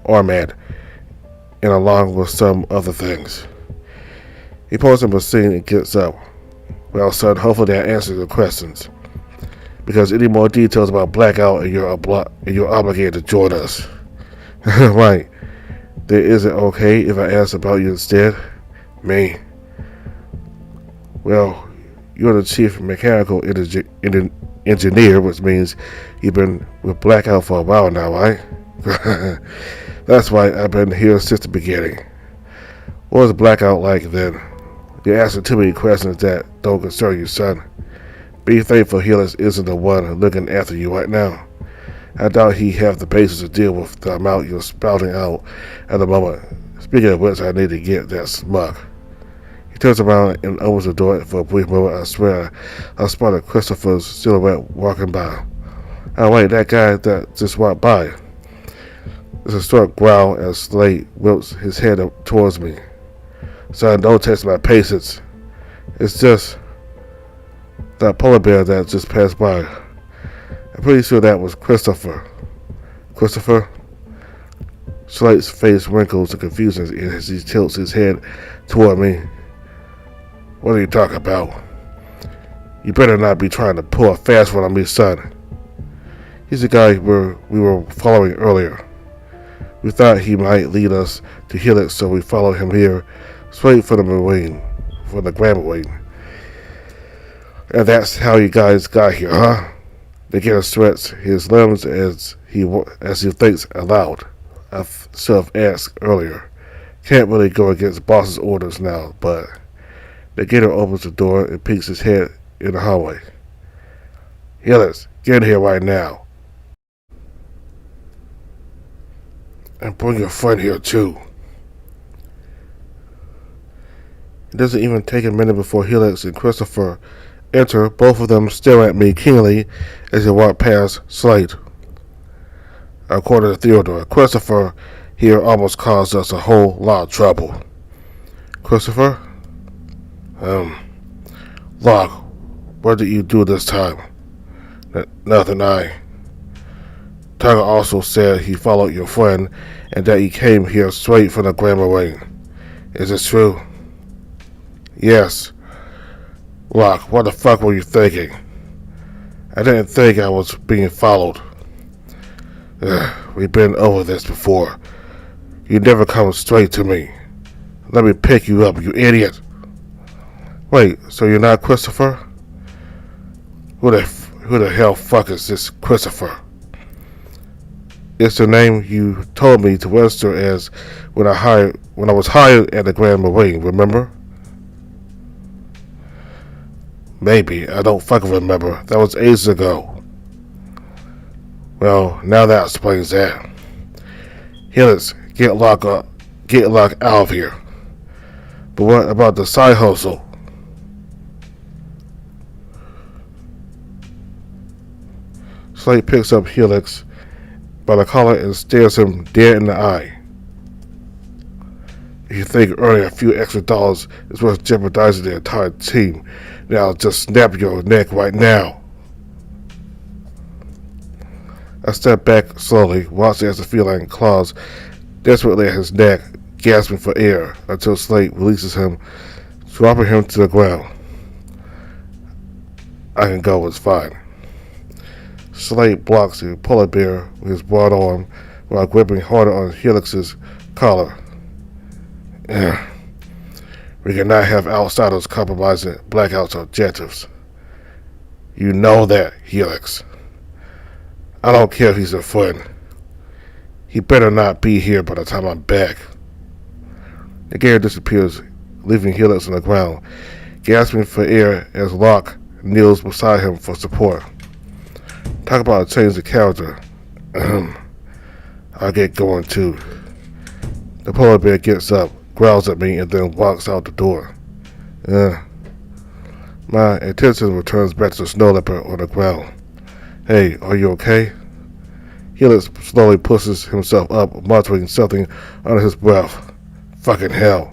and along with some other things. He pulls up a scene and gets up. Well, son, hopefully that answers your questions. Because any more details about Blackout and you're obligated to join us. Right. Then is it okay if I ask about you instead? Me. Well, you're the chief mechanical engineer, which means you've been with Blackout for a while now, right? That's why I've been here since the beginning. What was Blackout like then? You're asking too many questions that don't concern you, son. Be thankful Helix isn't the one looking after you right now. I doubt he have the patience to deal with the amount you're spouting out at the moment. Speaking of which, I need to get that smug. He turns around and opens the door for a brief moment. I swear I spotted Christopher's silhouette walking by. Oh wait, that guy that just walked by. There's a short growl as Slate whips his head up towards me. Son, don't test my patience. It's just that polar bear that just passed by. I'm pretty sure that was Christopher. Christopher? Slate's face wrinkles in confusion as he tilts his head toward me. What are you talking about? You better not be trying to pull a fast one on me, son. He's the guy we were following earlier. We thought he might lead us to Helix, so we followed him here, straight for the Grand Marine. And that's how you guys got here, huh? Again stretches his limbs as he thinks aloud. I self-asked earlier. Can't really go against boss's orders now, but the gator opens the door and peeks his head in the hallway. Helix, get in here right now. And bring your friend here too. It doesn't even take a minute before Helix and Christopher enter, both of them staring at me keenly as they walk past Slate. According to Theodore, Christopher here almost caused us a whole lot of trouble. Christopher? Locke, what did you do this time? Nothing, Tiger also said he followed your friend and that he came here straight from the Grand Marine. Is it true? Yes. Locke, what the fuck were you thinking? I didn't think I was being followed. We've been over this before. You never come straight to me. Let me pick you up, you idiot. Wait, so you're not Christopher? Who the hell fuck is this Christopher? It's the name you told me to register as when I was hired at the Grand Marine, remember? Maybe, I don't fucking remember. That was ages ago. Well, now that explains that. Helix, get Locke out of here. But what about the side hustle? Slate picks up Helix by the collar and stares him dead in the eye. If you think earning a few extra dollars is worth jeopardizing the entire team, then I'll just snap your neck right now. I step back slowly, watching as the feline claws desperately at his neck, gasping for air until Slate releases him, dropping him to the ground. I can go, it's fine. Slate blocks the polar bear with his broad arm while gripping harder on Helix's collar. We cannot have outsiders compromising Blackout's objectives. You know that, Helix. I don't care if he's a friend. He better not be here by the time I'm back. The gator disappears, leaving Helix on the ground, gasping for air as Locke kneels beside him for support. Talk about a change of character. I'll get going too. The polar bear gets up, growls at me, and then walks out the door. My attention returns back to the snow leopard on the ground. Hey, are you okay? Helix slowly pushes himself up, muttering something under his breath. Fucking hell.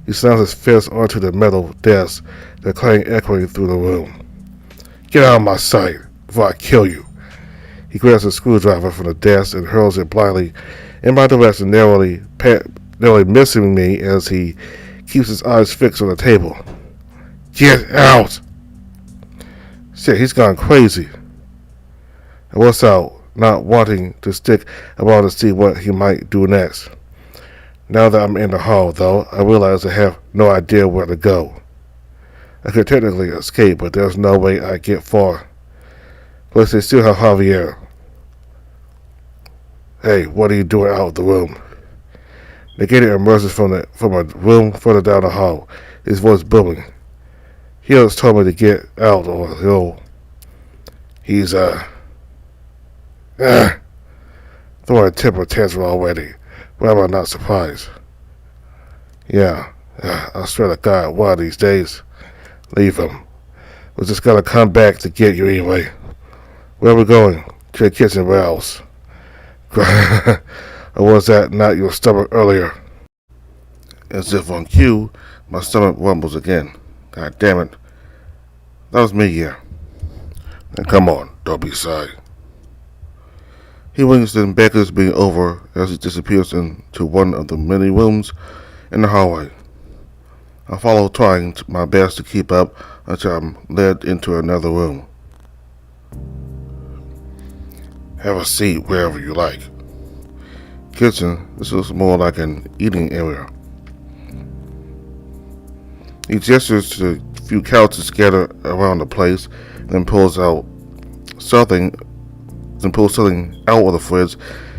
He slams his fist onto the metal desk, the clang echoing through the room. Get out of my sight before I kill you. He grabs a screwdriver from the desk and hurls it blindly in my direction, narrowly missing me as he keeps his eyes fixed on the table. Get out! Shit, he's gone crazy. I was out, not wanting to stick around to see what he might do next. Now that I'm in the hall, though, I realize I have no idea where to go. I could technically escape, but there's no way I get far. Plus, they still have Javier. Hey, what are you doing out of the room? The gator emerges from a room further down the hall, his voice booming. He has told me to get out or he's throwing a temper tantrum already. Why am I not surprised? Yeah, I swear to God, one of these days, leave him. We're just gonna come back to get you anyway. Where are we going? To the kitchen, where else? Or was that not your stomach earlier? As if on cue, my stomach rumbles again. God damn it. That was me, yeah. Now come on, don't be shy. He winks and beckons me over as he disappears into one of the many rooms in the hallway. I follow, trying my best to keep up until I'm led into another room. Have a seat wherever you like. Kitchen, this looks more like an eating area. He gestures to a few couches scattered around the place, then pulls something out of the fridge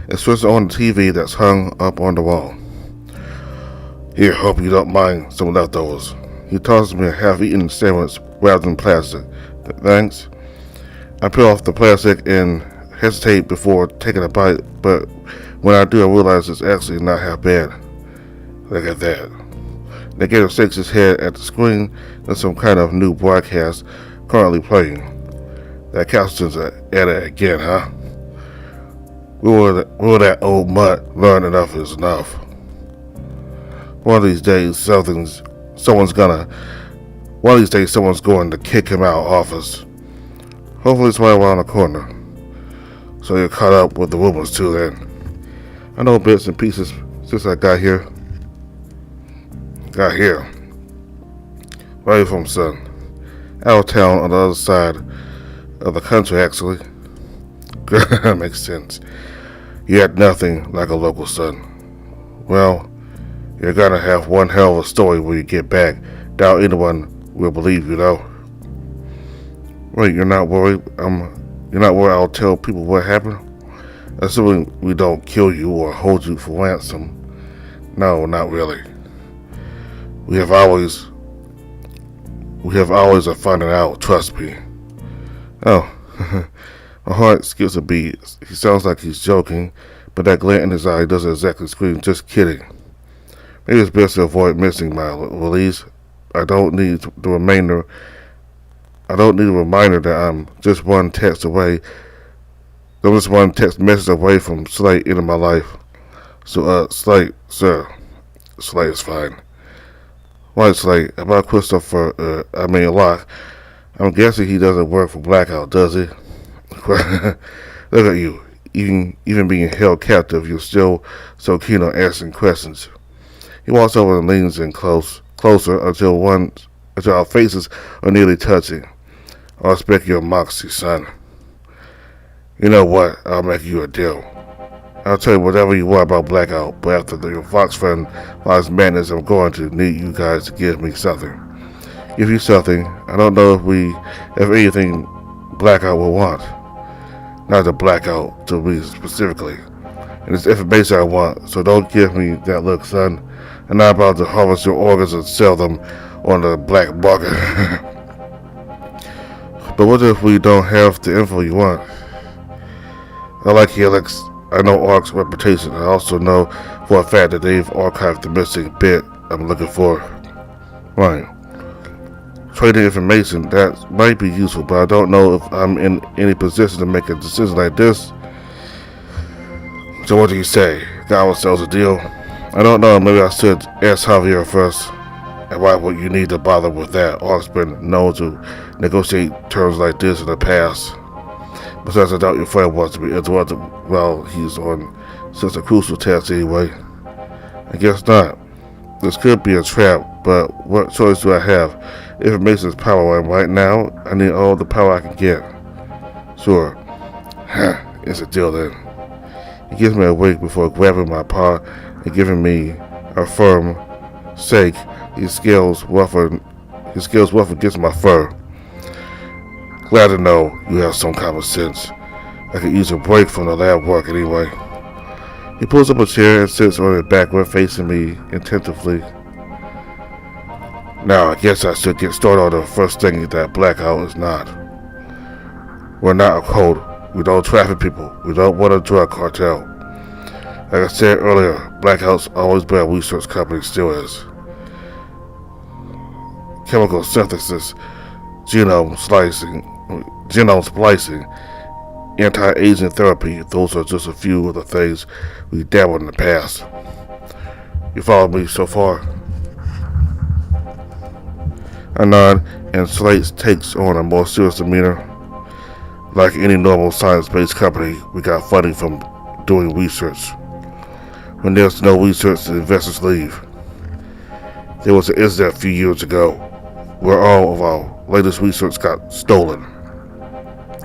and switches on the TV that's hung up on the wall. Here, hope you don't mind some leftovers. He tosses me a half-eaten sandwich wrapped in plastic. Thanks. I peel off the plastic and hesitate before taking a bite, but when I do, I realize it's actually not half bad. Look at that. The gator shakes his head at the screen. There's some kind of new broadcast currently playing. That Calston's at it again, huh? Will that old mutt learn enough is enough? One of these days, someone's going to kick him out of office. Hopefully it's right around the corner. So you're caught up with the rumors too then. I know bits and pieces since I got here. Where are you from, son? Out of town on the other side of the country, actually. That makes sense. You had nothing like a local son. Well, you're gonna have one hell of a story when you get back. Doubt anyone will believe you, though. Wait, you're not worried? You're not worried I'll tell people what happened? Assuming we don't kill you or hold you for ransom. No, not really. We have always are finding out, trust me. Oh, my heart skips a beat. He sounds like he's joking, but that glint in his eye doesn't exactly scream, just kidding. Maybe it's best to avoid missing my release. I don't need a reminder that I'm just one text message away from Slate into my life. So, Slate, sir. Slate is fine. Right, Slate, about Christopher, Locke. I'm guessing he doesn't work for Blackout, does he? Look at you. Even being held captive, you're still so keen on asking questions. He walks over and leans in closer until our faces are nearly touching. I respect your moxie, son. You know what? I'll make you a deal. I'll tell you whatever you want about Blackout, but after your Fox friend lies madness, I'm going to need you guys to give me something. Give you something. I don't know if we have anything Blackout will want. Not the Blackout to me specifically. And it's information I want, so don't give me that look, son. I'm not about to harvest your organs and sell them on the black market. But what if we don't have the info you want? I like Helix. I know ARC's reputation. I also know for a fact that they've archived the missing bit I'm looking for. Right. Trading information, that might be useful, but I don't know if I'm in any position to make a decision like this. So what do you say? Got ourselves a deal? I don't know, maybe I should ask Javier first. And why would you need to bother with that? ARC's been known to negotiate terms like this in the past. Besides, I doubt your friend wants to be interrupted while he's on such a crucial task anyway. I guess not. This could be a trap, but what choice do I have? Information is power, and right now, I need all the power I can get. Sure. It's a deal then. He gives me a wink before grabbing my paw and giving me a firm shake. His scales ruffle His scales rough against my fur. Glad to know you have some common sense. I could use a break from the lab work anyway. He pulls up a chair and sits on it backward, facing me attentively. Now, I guess I should get started on the first thing that blackout is not. We're not a cult. We don't traffic people. We don't want a drug cartel. Like I said earlier, Blackout's always been a research company, still is. Chemical synthesis, genome splicing, anti-aging therapy, those are just a few of the things we dabbled in the past. You follow me so far? I nod, and Slate takes on a more serious demeanor. Like any normal science-based company, we got funding from doing research. When there's no research, the investors leave. There was an incident a few years ago where all of our latest research got stolen.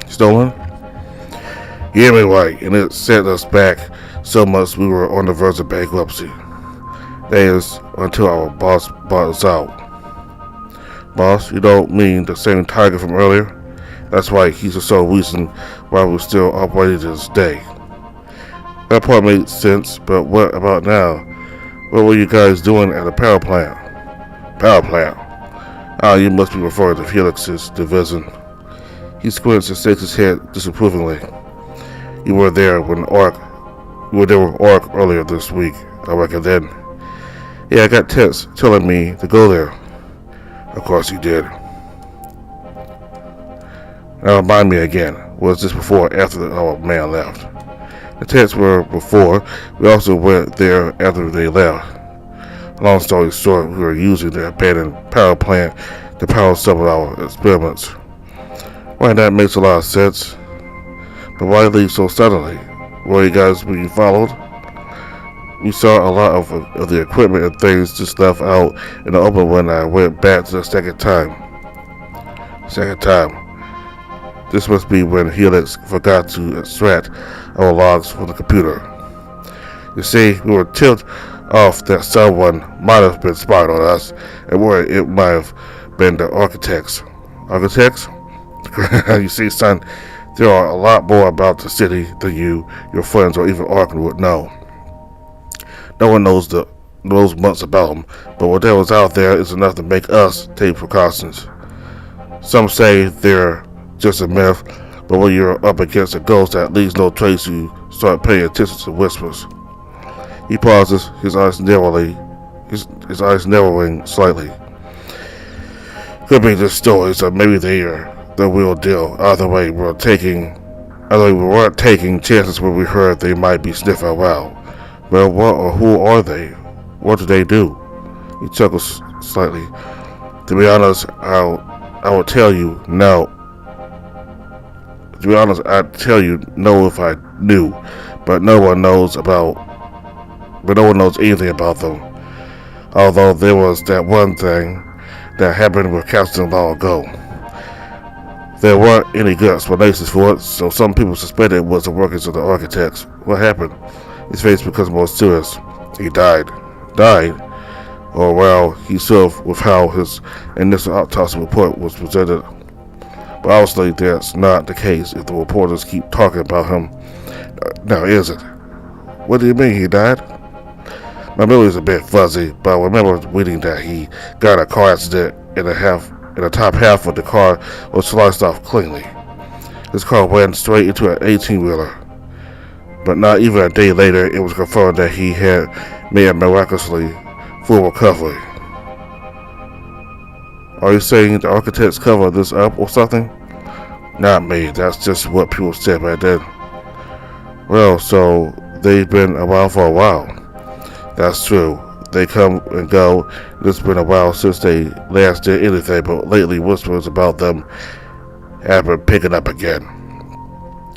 Stolen? You hear me right, and it set us back so much we were on the verge of bankruptcy. That is, until our boss bought us out. Boss, you don't mean the same Tiger from earlier? That's right, he's the sole reason why we're still operating to this day. That part made sense, but what about now? What were you guys doing at the power plant? Power plant? Ah, you must be referring to Felix's division. He squints and shakes his head disapprovingly. You were there with Orc earlier this week, I reckon then. Yeah, I got Tess telling me to go there. Of course you did. Now remind me again, was this before or after our man left? The tests were before. We also went there after they left. Long story short, we were using the abandoned power plant to power some of our experiments. Well, that makes a lot of sense. But why leave so suddenly? Were you guys being followed? We saw a lot of the equipment and things just left out in the open when I went back the second time. This must be when Helix forgot to extract our logs from the computer. You see, we were tipped off that someone might have been spying on us, and where it might have been the architects. Architects? You see, son, there are a lot more about the city than you, your friends, or even Arkham would know. No one knows much about them, but whatever's out there is enough to make us take precautions. Some say they're just a myth, but when you're up against a ghost that leaves no trace, you start paying attention to whispers. He pauses, his eyes narrowing slightly. Could be just stories, or maybe they are the real deal. Either way, we weren't taking chances when we heard they might be sniffing around. Well, what or who are they? What do they do? He chuckles slightly. To be honest, I will tell you no. To be honest, I'd tell you no if I knew, but no one knows anything about them. Although there was that one thing that happened with Captain long ago. There weren't any good explanations for it, so some people suspected it was the workings of the architects. What happened? His face becomes more serious. He died. Died? Or well, he served with how his initial autopsy report was presented. But obviously that's not the case if the reporters keep talking about him. Now is it? What do you mean he died? My memory is a bit fuzzy, but I remember reading that he got in a car accident and the top half of the car was sliced off cleanly. His car ran straight into an 18-wheeler. But not even a day later, it was confirmed that he had made a miraculously full recovery. Are you saying the architects covered this up or something? Not me, that's just what people said back then. Well, so they've been around for a while. That's true. They come and go. It's been a while since they last did anything, but lately whispers about them have been picking up again.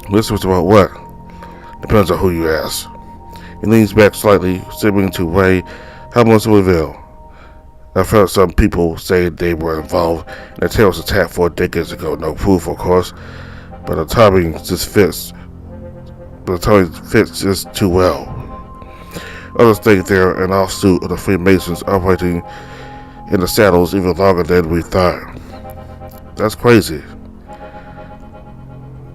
Whispers about what? Depends on who you ask. He leans back slightly, seeming to weigh how much to reveal. I've heard some people say they were involved in a terrorist attack 4 decades ago. No proof, of course, but the timing just fits. But the timing fits just too well. Others think they're an offshoot of the Freemasons operating in the saddles even longer than we thought. That's crazy.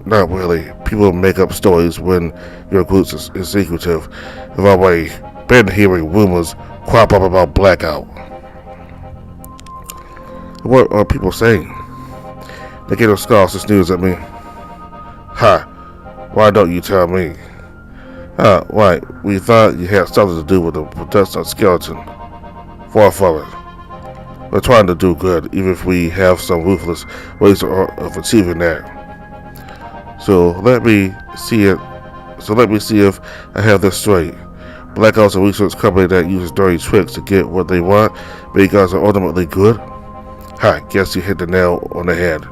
Not really. People make up stories when your group is secretive. I've already been hearing rumors crop up about blackout. What are people saying? They get a scoffs and sneers at me. Ha! Why don't you tell me? Right. We thought you had something to do with the production skeleton. Far from it. We're trying to do good, even if we have some ruthless ways of achieving that. So let me see if I have this straight. Blackout's a research company that uses dirty tricks to get what they want, but you guys are ultimately good? Guess you hit the nail on the head.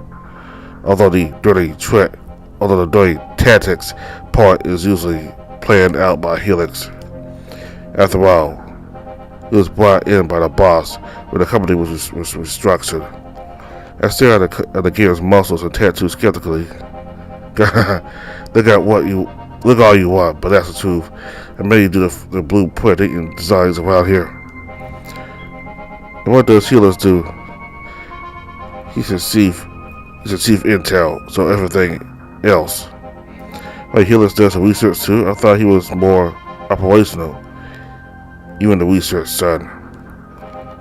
Although the dirty tactics part is usually planned out by Helix. After all, it was brought in by the boss when the company was restructured. I stare at the gear's muscles and tattoo skeptically. Look all you want, but that's the truth. And maybe do the blueprinting and designs around here. And what does Helix do? He's a chief intel, so everything else. Like Helix does some research too. I thought he was more operational. You and the research, son.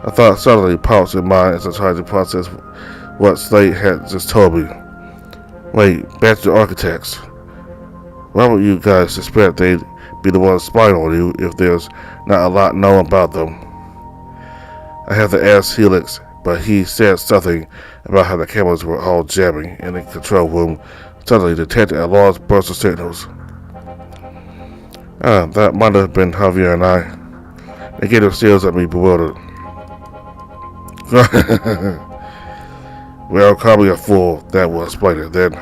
I thought suddenly pops in mind as I tried to process what Slate had just told me. Wait, back to the architects. Why would you guys suspect they'd be the ones spying on you if there's not a lot known about them? I have to ask Helix, but he said something about how the cameras were all jamming in the control room, suddenly detecting a large burst of signals. That might have been Javier and I. They gave stares at me bewildered. Well, call me a fool, that will explain it then.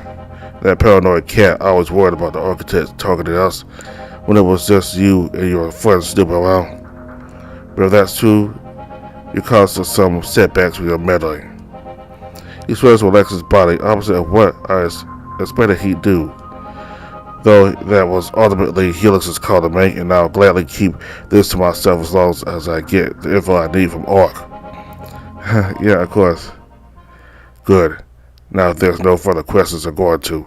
That paranoid cat always worried about the architects targeting us when it was just you and your friends snooping around. But if that's true, you caused us some setbacks with your meddling. He swears to Alexa's body, opposite of what I expected he'd do. Though that was ultimately Helix's call to make, and I'll gladly keep this to myself as long as I get the info I need from Ark. Yeah, of course. Good. Now if there's no further questions, I'm going to.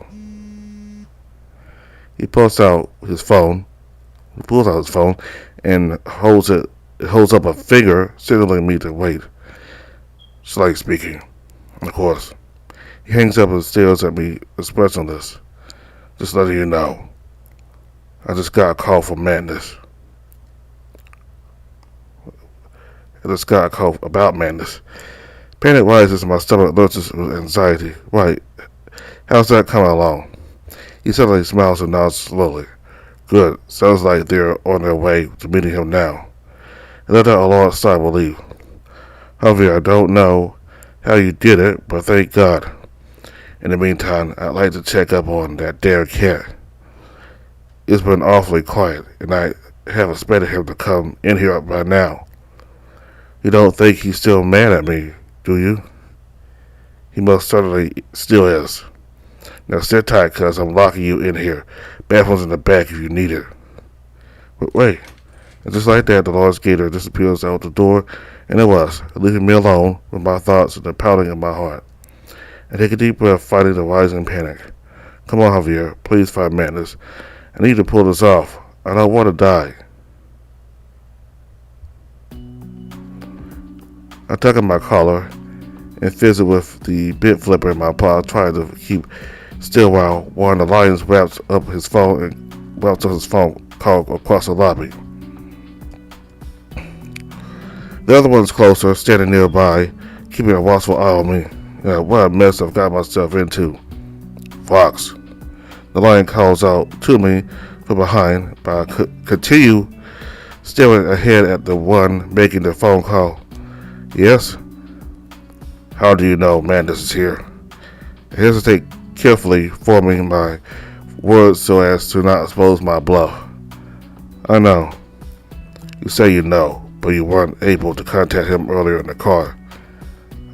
He pulls out his phone and holds up a finger, signaling me to wait. Slate speaking. Of course. He hangs up and stares at me expressionless. Just letting you know. I just got a call from Madness. I just got a call about Madness. Panic rises and my stomach lurches with anxiety. Right. How's that coming along? He suddenly smiles and nods slowly. Good. Sounds like they're on their way to meeting him now. And let out a large sigh of relief. Javier, I don't know how you did it, but thank God. In the meantime, I'd like to check up on that damn cat. It's been awfully quiet, and I have expected him to come in here by now. You don't think he's still mad at me, do you? He most certainly still is. Now sit tight, cuz I'm locking you in here. Bathroom's in the back if you need it. But wait. And just like that, the large gator disappears out the door, and it was, leaving me alone with my thoughts and the pounding of my heart. I take a deep breath, fighting the rising panic. Come on, Javier. Please fight Madness. I need to pull this off. I don't want to die. I tug at my collar and fizzle with the bit flipper in my paw, trying to keep still while one of the lions wraps up his phone call across the lobby. The other one's closer, standing nearby, keeping a watchful eye on me. What a mess I've got myself into. Fox. The lion calls out to me from behind, but I continue staring ahead at the one making the phone call. Yes? How do you know Madness is here? I hesitate carefully, forming my words so as to not expose my bluff. I know. You say you know, but you weren't able to contact him earlier in the car.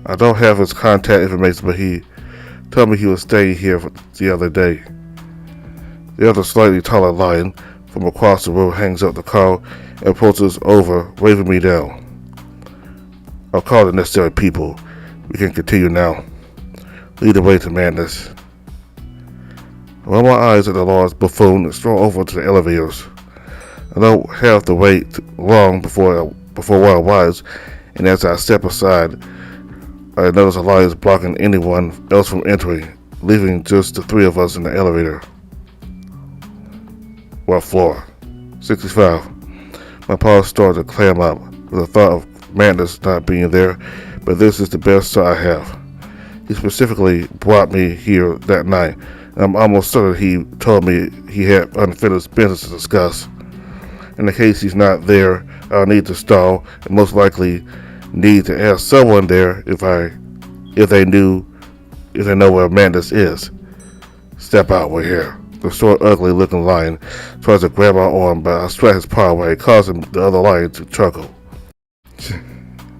I don't have his contact information, but he told me he was staying here the other day. The other slightly taller lion from across the room hangs up the call and approaches over, waving me down. I've called the necessary people. We can continue now. Lead the way to madness. I roll my eyes at the large buffoon and stroll over to the elevators. I don't have to wait long before one arrives, and as I step aside, I notice a light is blocking anyone else from entering, leaving just the three of us in the elevator. What floor? 65. My paws start to clam up with the thought of madness not being there, but this is the best shot I have. He specifically brought me here that night, and I'm almost certain he told me he had unfinished business to discuss. In the case he's not there, I'll need to stall, and most likely need to ask someone there if they know where madness is. Step out, we're here. The short, ugly-looking lion tries to grab my arm, but I strike his paw away, causing the other lion to chuckle.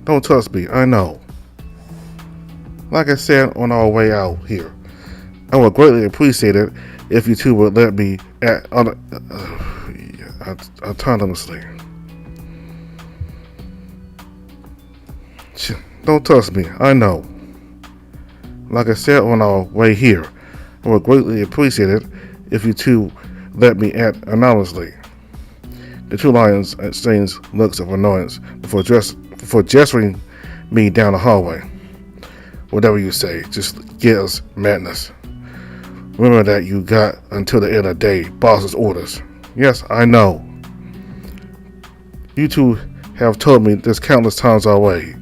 Don't touch me, I know. Like I said on our way out here, I would greatly appreciate it if you two would let me autonomously. Don't touch me, I know. Like I said on our way here, I would greatly appreciate it if you two let me act anonymously. The two lions exchange looks of annoyance before gesturing me down the hallway. Whatever you say, just get us madness. Remember that you got until the end of the day, boss's orders. Yes, I know. You two have told me this countless times already.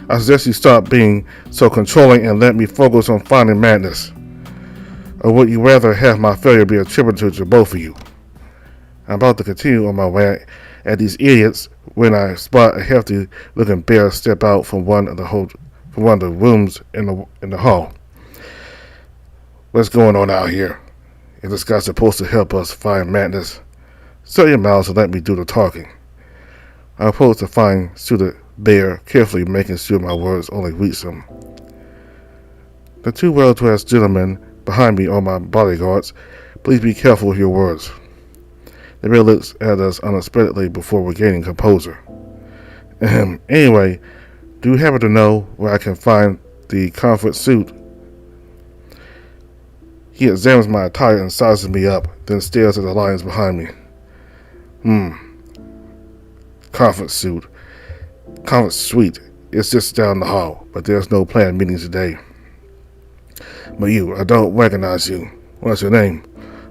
I suggest you stop being so controlling and let me focus on finding madness. Or would you rather have my failure be attributed to both of you? I'm about to continue on my rant at these idiots when I spot a hefty-looking bear step out from one of the rooms in the hall. What's going on out here? Is this guy supposed to help us find madness? Shut your mouths and let me do the talking. I approach the fine-suited bear, carefully making sure my words only reach him. The two well-dressed gentlemen behind me are my bodyguards. Please be careful with your words. The bear looks at us unexpectedly before regaining composure. Anyway, do you happen to know where I can find the comfort suit? He examines my attire and sizes me up, then stares at the lions behind me. Comfort suit. Comfort suite. It's just down the hall, but there's no planned meeting today. But I don't recognize you. What's your name?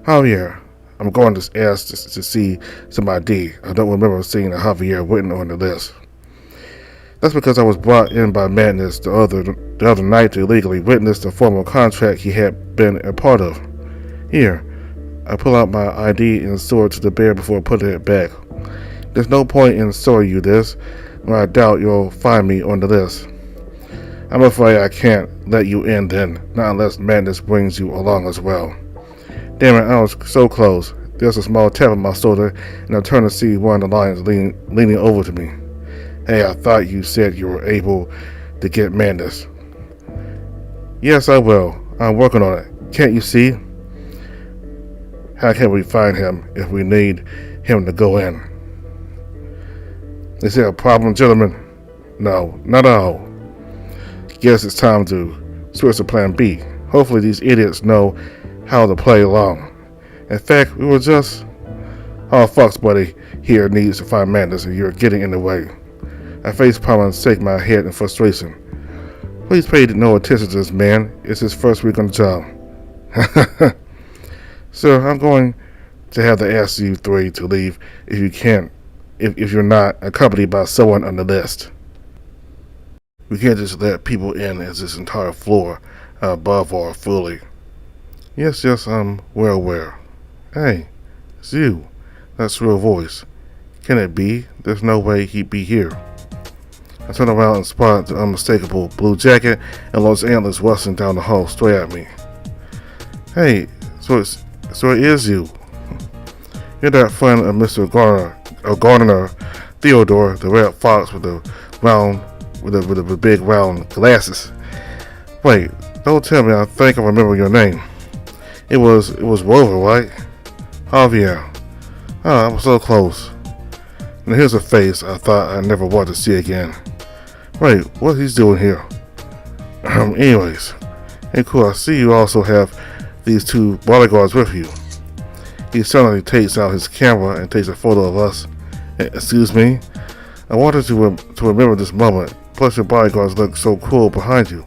Javier. I'm going to ask to see some ID. I don't remember seeing a Javier written on the list. That's because I was brought in by madness the other night to illegally witness the formal contract he had been a part of. Here, I pull out my ID and show it to the bear before putting it back. There's no point in showing you this, or I doubt you'll find me on the list. I'm afraid I can't let you in then, not unless madness brings you along as well. Damn it, I was so close. There's a small tap on my shoulder, and I turn to see one of the lions leaning over to me. Hey, I thought you said you were able to get madness. Yes, I will. I'm working on it. Can't you see? How can we find him if we need him to go in? Is there a problem, gentlemen? No, not at all. Guess it's time to switch to plan B. Hopefully these idiots know how to play along. In fact, we were just... Oh, fucks, buddy. Here needs to find madness and you're getting in the way. I face palm and shake my head in frustration. Please pay no attention to this man. It's his first week on the job. Sir, I'm going to have to ask you three to leave if you can't, if you're not accompanied by someone on the list. We can't just let people in as this entire floor above our fully. Yes, I'm well aware. Hey, it's you. That's real voice. Can it be? There's no way he'd be here. I turn around and spot the unmistakable blue jacket and Los Angeles rustling down the hall straight at me. Hey, so it is you. You're that friend of Mr. Gardner, Theodore, the red fox with the big round glasses. Wait, don't tell me I think I remember your name. It was Rover, right? Javier. Oh, I was so close. And here's a face I thought I'd never want to see again. Wait, what he's doing here? Anyways. Hey, cool, I see you also have these two bodyguards with you. He suddenly takes out his camera and takes a photo of us. Excuse me? I wanted to remember this moment. Plus your bodyguards look so cool behind you.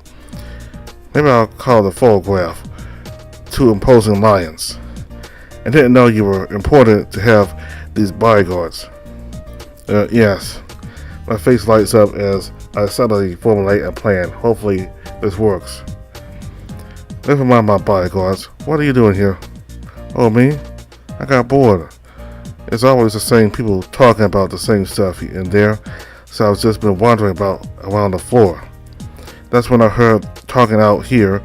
Maybe I'll call the photograph. Two imposing lions. I didn't know you were important to have these bodyguards. Yes. My face lights up as I suddenly formulate a plan. Hopefully this works. Never mind my bodyguards. What are you doing here? Oh, me? I got bored. It's always the same people talking about the same stuff in there, so I've just been wandering about around the floor. That's when I heard talking out here,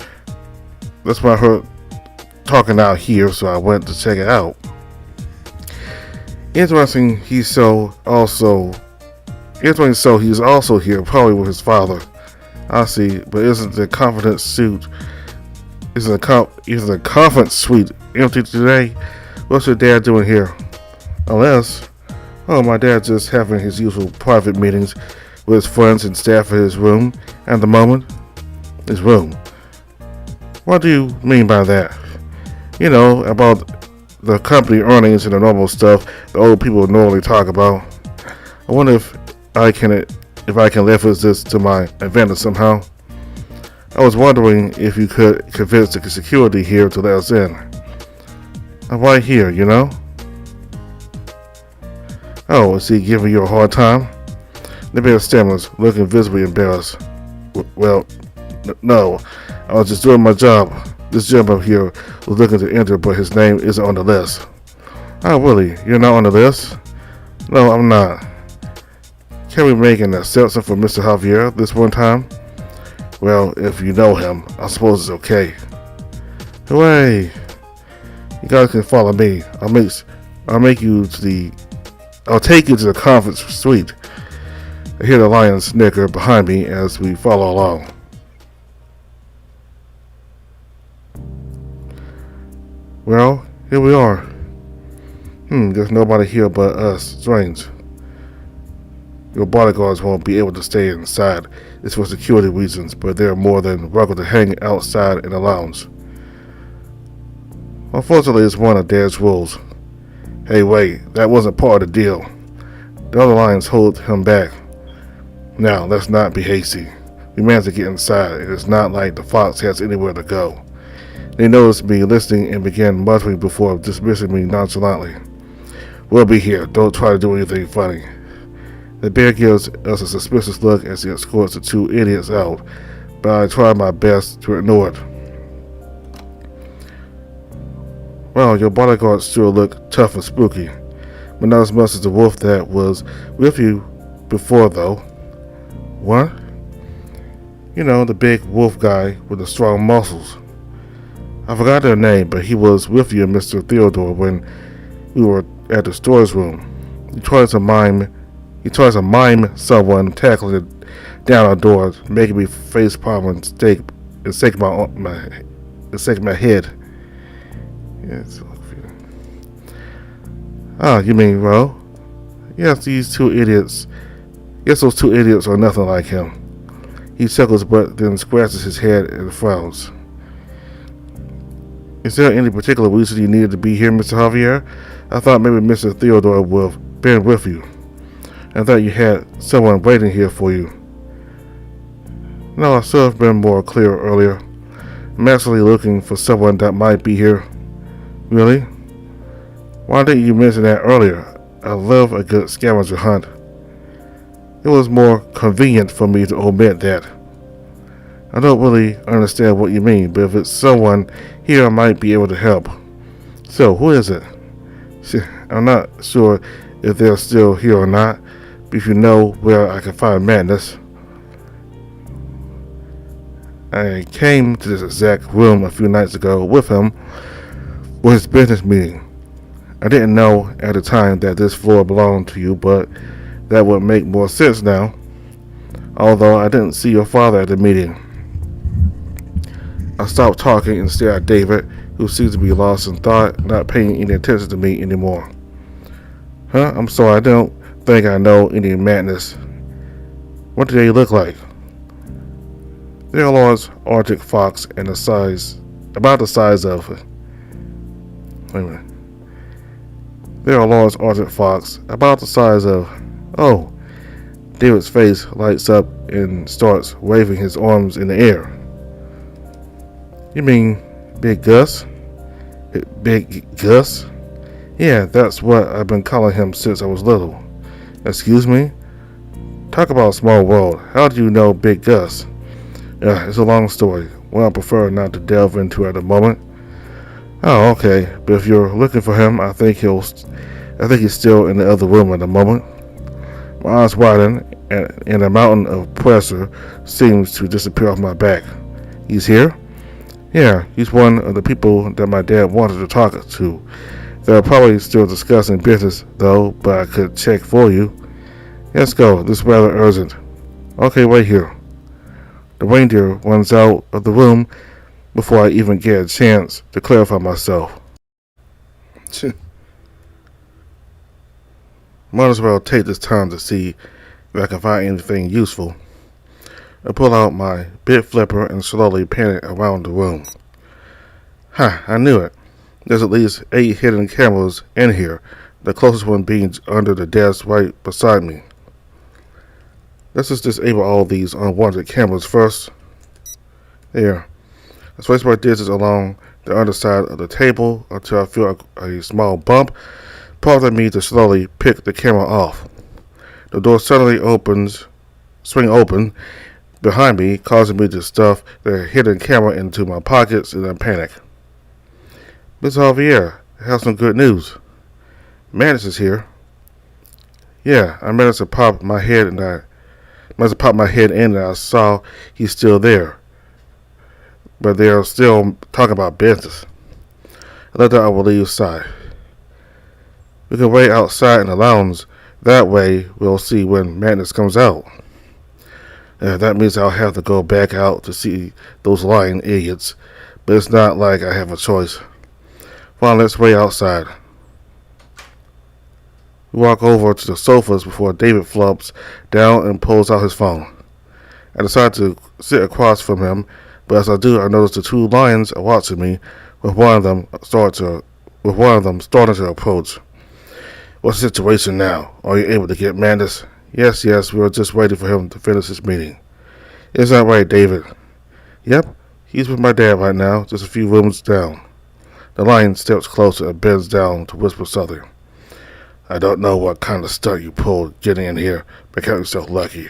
so I went to check it out. Interesting, he's also here, probably with his father. I see, but isn't the conference suite empty today? What's your dad doing here? Unless, my dad's just having his usual private meetings with his friends and staff at his room. At the moment, his room. What do you mean by that? You know, about the company earnings and the normal stuff the old people normally talk about. I wonder if I can leverage this to my advantage somehow. I was wondering if you could convince the security here to let us in. I'm right here, you know? Oh, is he giving you a hard time? The bear stammers, looking visibly embarrassed. Well, no. I was just doing my job. This gentleman here was looking to enter, but his name isn't on the list. Oh, really? You're not on the list? No, I'm not. Can we make an exception for Mr. Javier this one time? Well, if you know him, I suppose it's okay. Hooray! You guys can follow me. I'll take you to the conference suite. I hear the lion snicker behind me as we follow along. Well, here we are. There's nobody here but us. Strange. Your bodyguards won't be able to stay inside. It's for security reasons, but they're more than welcome to hang outside in the lounge. Unfortunately, it's one of Dad's rules. Hey, wait, that wasn't part of the deal. The other lions hold him back. Now, let's not be hasty. We managed to get inside, and it's not like the fox has anywhere to go. They noticed me listening and began muttering before dismissing me nonchalantly. We'll be here. Don't try to do anything funny. The bear gives us a suspicious look as he escorts the two idiots out, but I try my best to ignore it. Well, your bodyguards sure look tough and spooky, but not as much as the wolf that was with you before, though. What? You know, the big wolf guy with the strong muscles. I forgot their name, but he was with you and Mr. Theodore when we were at the storage room. He tries to mime someone tackling it down our door, making me face palm and shake my head. Yes. You mean, well, yes, those two idiots are nothing like him. He chuckles but then scratches his head and frowns. Is there any particular reason you needed to be here, Mr. Javier? I thought maybe Mr. Theodore would have been with you. I thought you had someone waiting here for you. No, I should have been more clear earlier. I'm actually looking for someone that might be here. Really? Why didn't you mention that earlier? I love a good scavenger hunt. It was more convenient for me to omit that. I don't really understand what you mean, but if it's someone here, I might be able to help. So, who is it? I'm not sure if they're still here or not, but if you know where I can find Madness. I came to this exact room a few nights ago with him for his business meeting. I didn't know at the time that this floor belonged to you, but that would make more sense now. Although I didn't see your father at the meeting. I stopped talking and stared at David, who seems to be lost in thought, not paying any attention to me anymore. I'm sorry, I don't think I know any Madness. What do they look like? They're a large Arctic fox and about the size of. Wait a minute. They're a large Arctic fox, about the size of. Oh, David's face lights up and starts waving his arms in the air. You mean Big Gus? Big Gus? Yeah, that's what I've been calling him since I was little. Excuse me? Talk about a small world. How do you know Big Gus? It's a long story. One I prefer not to delve into at the moment. Oh, okay. But if you're looking for him, I think he's still in the other room at the moment. My eyes widen, and a mountain of pressure seems to disappear off my back. He's here? Yeah, he's one of the people that my dad wanted to talk to. They're probably still discussing business, though, but I could check for you. Let's go. This is rather urgent. Okay, wait here. The reindeer runs out of the room before I even get a chance to clarify myself. Might as well take this time to see if I can find anything useful. I pull out my bit flipper and slowly pan it around the room. I knew it. There's at least 8 hidden cameras in here, the closest one being under the desk right beside me. Let's just disable all these unwanted cameras first. There. I swipe my digits along the underside of the table until I feel a small bump, prompting me to slowly pick the camera off. The door suddenly swing open behind me, causing me to stuff the hidden camera into my pockets in a panic. Mr. Javier, I have some good news. Mantis is here. Yeah, I managed to pop my head in and I saw he's still there. But they're still talking about business. I let out a relieved sigh. We can wait outside in the lounge. That way we'll see when Madness comes out. That means I'll have to go back out to see those lying idiots. But it's not like I have a choice. Fine, let's wait outside. We walk over to the sofas before David flops down and pulls out his phone. I decide to sit across from him, but as I do, I notice the 2 lions are watching me, with one of them starting to approach. What's the situation now? Are you able to get Mandus? Yes, we were just waiting for him to finish his meeting. Is that right, David? Yep, he's with my dad right now, just a few rooms down. The lion steps closer and bends down to whisper something. I don't know what kind of stunt you pulled getting in here, but count yourself lucky.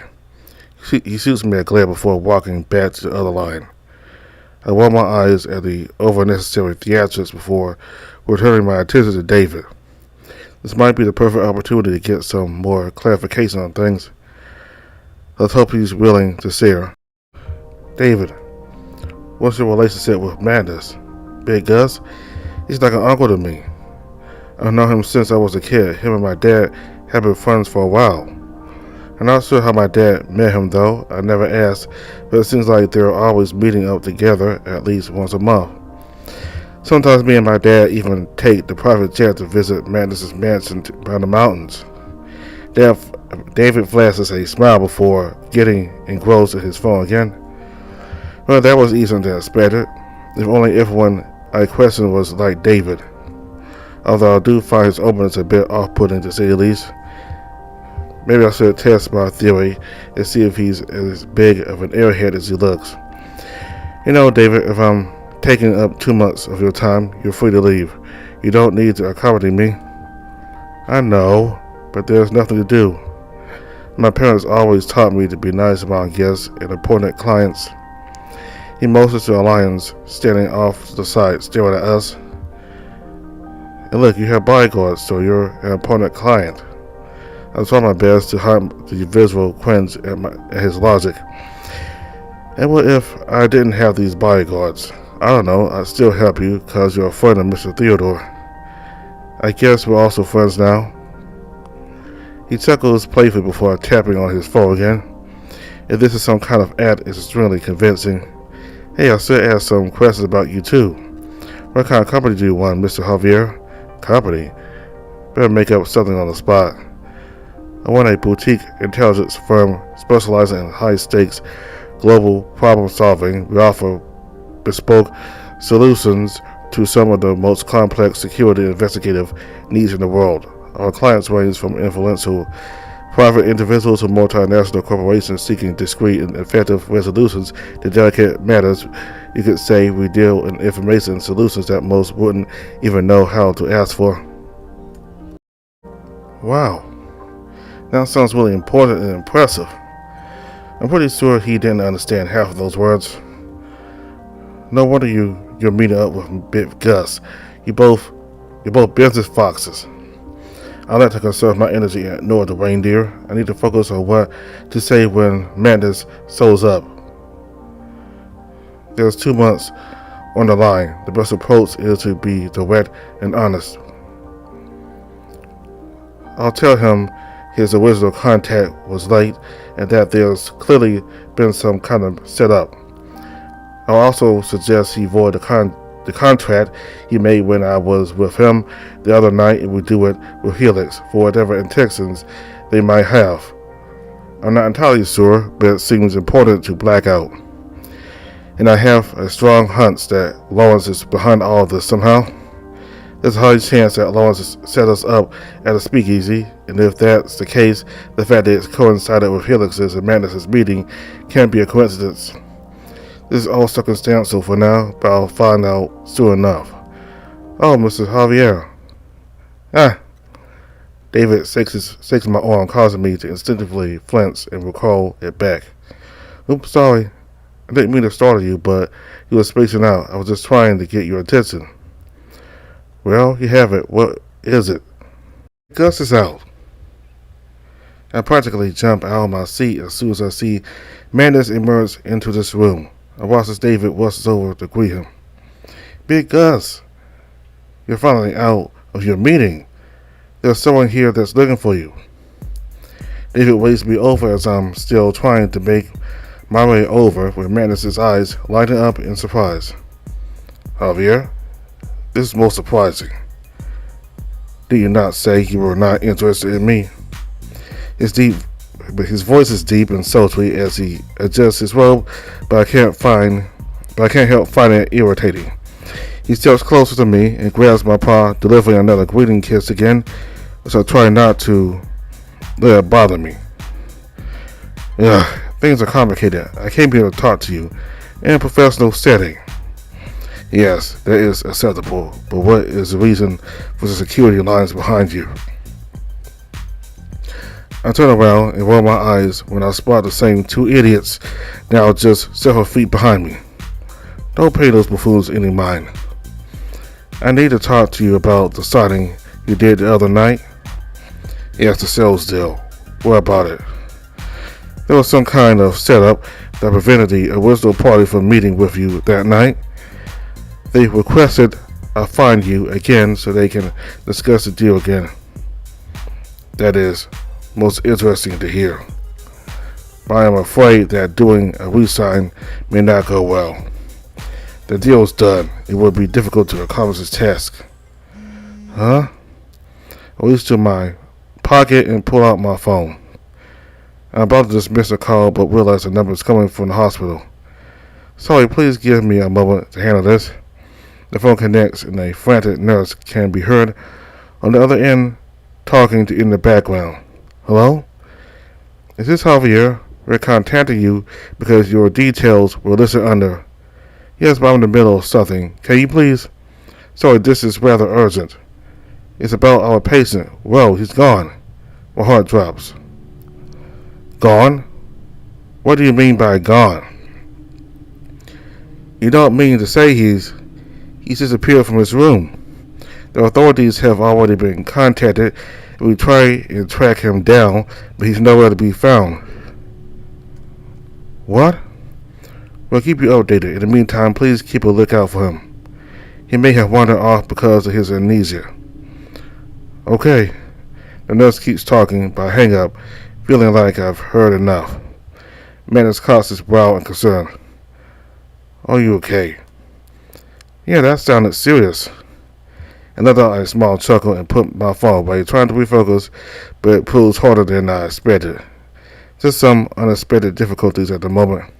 He shoots me a glare before walking back to the other lion. I roll my eyes at the over-necessary theatrics before returning my attention to David. This might be the perfect opportunity to get some more clarification on things. Let's hope he's willing to share. David, what's your relationship with Mandus? Big Gus? He's like an uncle to me. I've known him since I was a kid. Him and my dad have been friends for a while. I'm not sure how my dad met him though. I never asked, but it seems like they're always meeting up together at least once a month. Sometimes me and my dad even take the private jet to visit Magnus's mansion by the mountains. David flashes a smile before getting engrossed in his phone again. Well, that was easier than expected. If only everyone I questioned was like David. Although I do find his openness a bit off-putting to say the least. Maybe I should test my theory and see if he's as big of an airhead as he looks. You know, David, if I'm taking up too much of your time, you're free to leave. You don't need to accommodate me. I know, but there's nothing to do. My parents always taught me to be nice around guests and important clients. He motions to the lions standing off to the side, staring at us. And look, you have bodyguards, so you're an important client. I try my best to hide the visual cringe at his logic. And what if I didn't have these bodyguards? I don't know, I'd still help you because you're a friend of Mr. Theodore. I guess we're also friends now. He chuckles playfully before tapping on his phone again. If this is some kind of act, it's extremely convincing. Hey, I should ask some questions about you too. What kind of company do you want, Mr. Javier? Company? Better make up something on the spot. I want a boutique intelligence firm specializing in high-stakes global problem-solving. We offer bespoke solutions to some of the most complex security and investigative needs in the world. Our clients range from influential private individuals to multinational corporations seeking discreet and effective resolutions to delicate matters. You could say we deal in information solutions that most wouldn't even know how to ask for. Wow, that sounds really important and impressive. I'm pretty sure he didn't understand half of those words. No wonder you're meeting up with Big Gus. You're both business foxes. I like to conserve my energy and ignore the reindeer. I need to focus on what to say when madness shows up. There's 2 months on the line. The best approach is to be direct and honest. I'll tell him his original contact was late and that there's clearly been some kind of setup. I'll also suggest he void the contract he made when I was with him the other night, and we do it with Helix for whatever intentions they might have. I'm not entirely sure, but it seems important to black out. And I have a strong hunch that Lawrence is behind all of this somehow. There's a high chance that Lawrence has set us up at a speakeasy, and if that's the case, the fact that it's coincided with Helix's and Madness's meeting can't be a coincidence. This is all circumstantial for now, but I'll find out soon enough. Oh, Mr. Javier. David shakes my arm, causing me to instinctively flinch and recall it back. Oops, sorry. I didn't mean to startle you, but you were spacing out. I was just trying to get your attention. Well, you have it. What is it? Gus is out. I practically jump out of my seat as soon as I see Madness emerge into this room. I watch as David rushes over to greet him. Big Gus, you're finally out of your meeting. There's someone here that's looking for you. David waves me over as I'm still trying to make my way over, with Madness's eyes lighting up in surprise. Javier, this is most surprising. Did you not say you were not interested in me? His voice is deep and sultry as he adjusts his robe, but I can't help finding it irritating. He steps closer to me and grabs my paw, delivering another greeting kiss again, as I try not to let it bother me. Things are complicated. I came here to talk to you in a professional setting. Yes, that is acceptable, but what is the reason for the security lines behind you? I turn around and roll my eyes when I spot the same two idiots now just several feet behind me. Don't pay those buffoons any mind. I need to talk to you about the sighting you did the other night. Yes, the sales deal. What about it? There was some kind of setup that prevented the original party from meeting with you that night. They requested I find you again so they can discuss the deal again. That is most interesting to hear. But I am afraid that doing a re-sign may not go well. The deal's done. It would be difficult to accomplish this task. Huh? I reach to my pocket and pull out my phone. I'm about to dismiss a call, but realize the number is coming from the hospital. Sorry, please give me a moment to handle this. The phone connects and a frantic nurse can be heard on the other end talking in the background. Hello? Is this Javier? We're contacting you because your details were listed under. Yes, but I'm in the middle of something. Can you please? Sorry, this is rather urgent. It's about our patient. Whoa, he's gone. My heart drops. Gone? What do you mean by gone? You don't mean to say he's disappeared from his room. The authorities have already been contacted, and we try and track him down, but he's nowhere to be found. What? We'll keep you updated. In the meantime, please keep a lookout for him. He may have wandered off because of his amnesia. Okay. The nurse keeps talking, but I hang up, feeling like I've heard enough. Madness caught his brow in concern. Are you okay? Yeah, that sounded serious. and let out a small chuckle and put my phone away, trying to refocus, but it proves harder than I expected. Just some unexpected difficulties at the moment.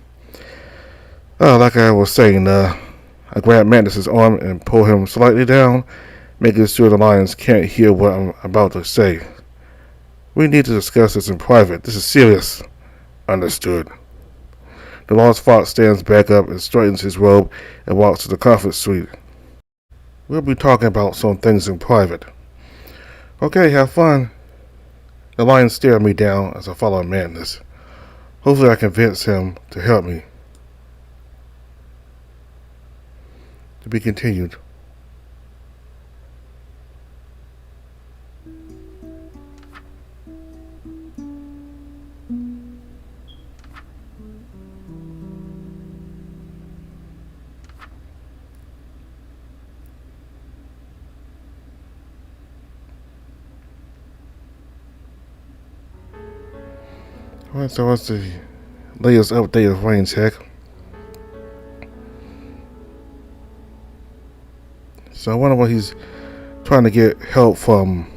Like I was saying, I grab Magnus's arm and pull him slightly down, making sure the lions can't hear what I'm about to say. We need to discuss this in private. This is serious. Understood. The lost fox stands back up and straightens his robe and walks to the conference suite. We'll be talking about some things in private. Okay, have fun. The lion stared me down as I followed Magnus. Hopefully I convince him to help me. To be continued. Alright, so what's the latest update of Raincheck? So I wonder what he's trying to get help from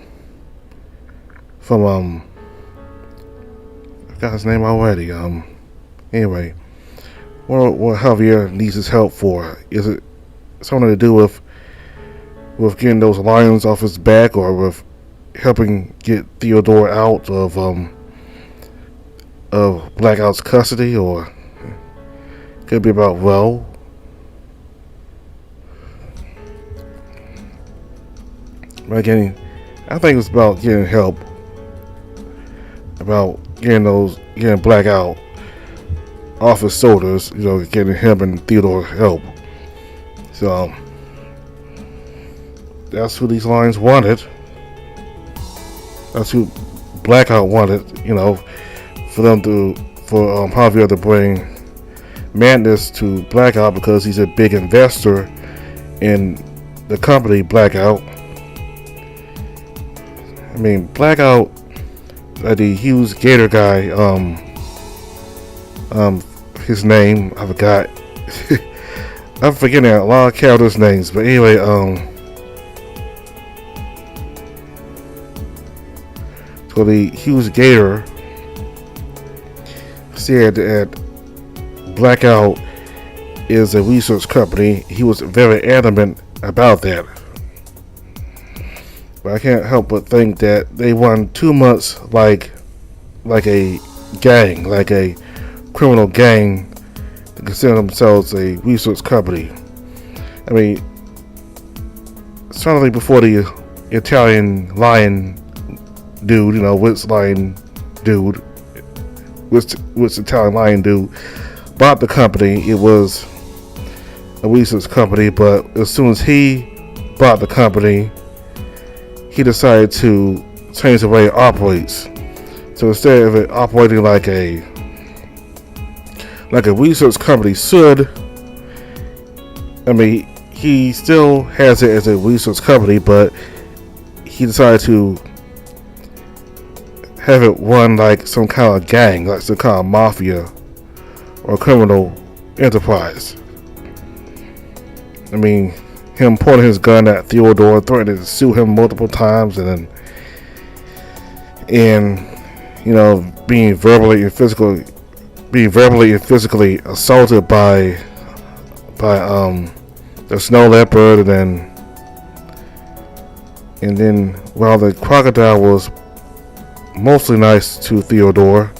I forgot his name already. Anyway, what Javier needs his help for? Is it something to do with getting those lions off his back, or with helping get Theodore out of Blackout's custody, or could be about I think it's about getting help, about getting Blackout off his shoulders, getting him and Theodore help. So that's who these lions wanted. That's who Blackout wanted, for Javier to bring Madness to Blackout, because he's a big investor in the company Blackout. I mean, Blackout, the huge gator guy, his name, I forgot. I'm forgetting a lot of characters' names, but anyway, so the huge gator said that Blackout is a research company. He was very adamant about that. But I can't help but think that they run too much like a gang, like a criminal gang, to consider themselves a research company. I mean, certainly before the Italian lion dude, which Italian lion dude bought the company, it was a research company. But as soon as he bought the company, he decided to change the way it operates. So instead of it operating like a research company should, I mean, he still has it as a research company, but he decided to have it run like some kind of gang, like some kind of mafia or criminal enterprise. I mean, him pointing his gun at Theodore, threatening to sue him multiple times, and being verbally and physically assaulted by the snow leopard, and then while the crocodile was mostly nice to Theodore,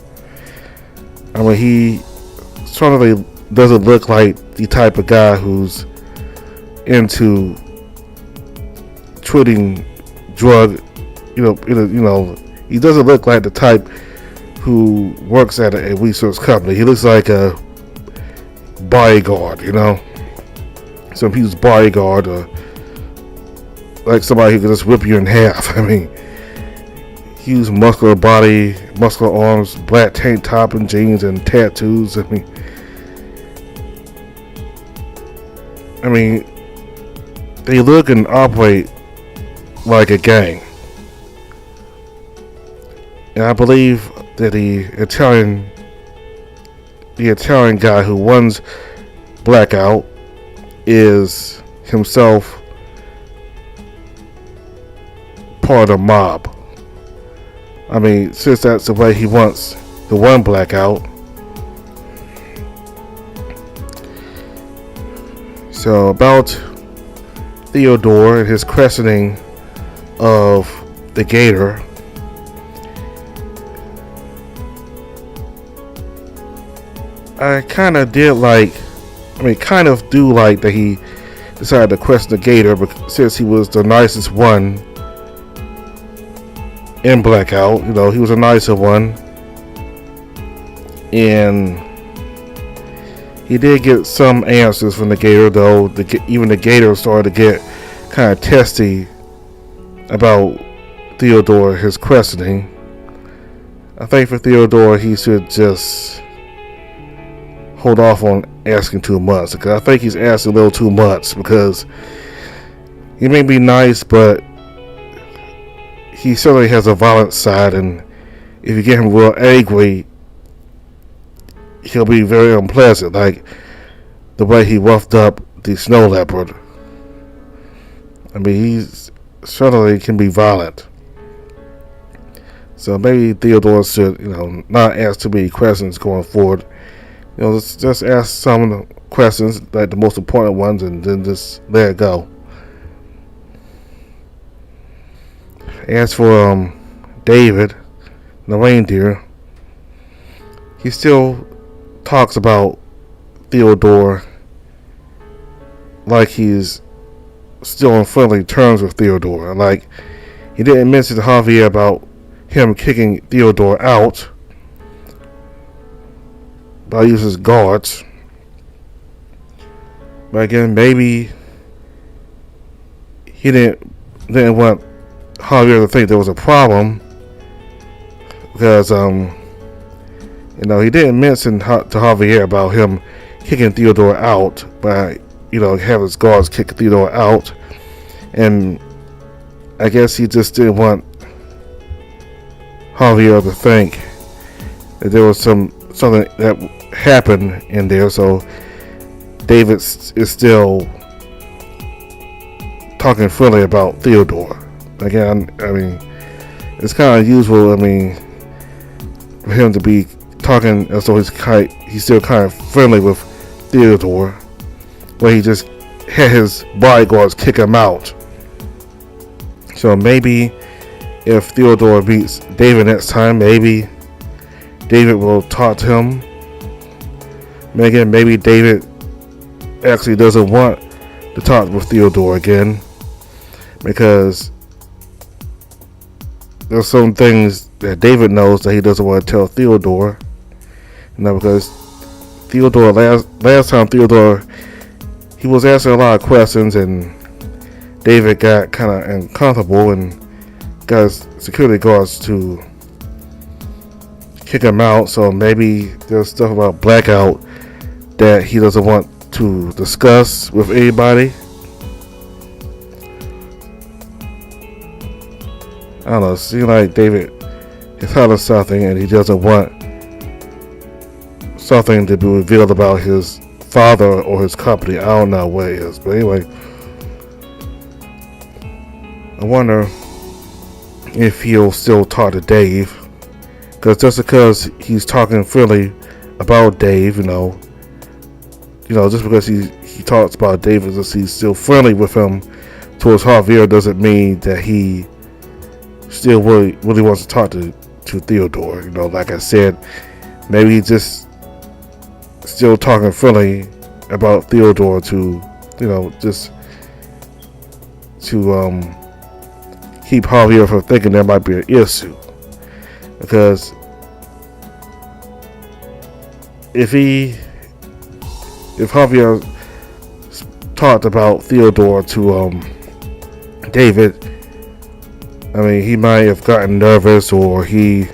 I mean, he certainly doesn't look like the type of guy who's into treating drug, he doesn't look like the type who works at a research company. He looks like a bodyguard, some huge bodyguard, or like somebody who could just rip you in half. I mean, huge muscular body, muscular arms, black tank top and jeans, and tattoos. I mean, they look and operate like a gang. And I believe that the Italian guy who runs Blackout is himself part of the mob. I mean, since that's the way he wants the one blackout. So about Theodore and his questioning of the Gator. I kind of do like that he decided to question the Gator, but since he was the nicest one in Blackout, he was a nicer one, and he did get some answers from the Gator, though even the Gator started to get kind of testy about Theodore, his questioning. I think for Theodore, he should just hold off on asking too much, because I think he's asking a little too much, because he may be nice, but he certainly has a violent side, and if you get him real angry, he'll be very unpleasant, like the way he roughed up the snow leopard. I mean, he certainly can be violent. So maybe Theodore should, not ask too many questions going forward. Let's just ask some of the questions, like the most important ones, and then just let it go. As for David, the reindeer, he still talks about Theodore like he's still on friendly terms with Theodore. Like, he didn't mention to Javier about him kicking Theodore out by using his guards. But again, maybe he didn't want Javier to think there was a problem, because he didn't mention to Javier about him kicking Theodore out by have his guards kick Theodore out, and I guess he just didn't want Javier to think that there was something that happened in there. So David is still talking friendly about Theodore. Again, I mean, it's kind of usual. I mean, for him to be talking as though he's still kind of friendly with Theodore, where he just had his bodyguards kick him out. So maybe if Theodore meets David next time, maybe David will talk to him. Maybe David actually doesn't want to talk with Theodore again, because there's some things that David knows that he doesn't want to tell Theodore. Because Theodore, last time Theodore, he was asking a lot of questions, and David got kind of uncomfortable and got his security guards to kick him out. So maybe there's stuff about Blackout that he doesn't want to discuss with anybody. I don't know, it seems like David is hiding something, and he doesn't want something to be revealed about his father or his company. I don't know what it is, but anyway, I wonder if he'll still talk to Dave, because just because he's talking freely about Dave, just because he talks about Dave, and just he's still friendly with him towards Javier, doesn't mean that he still really wants to talk to Theodore. Like I said, maybe he's just still talking friendly about Theodore to just to keep Javier from thinking there might be an issue. Because if Javier talked about Theodore to David, I mean, he might have gotten nervous, or he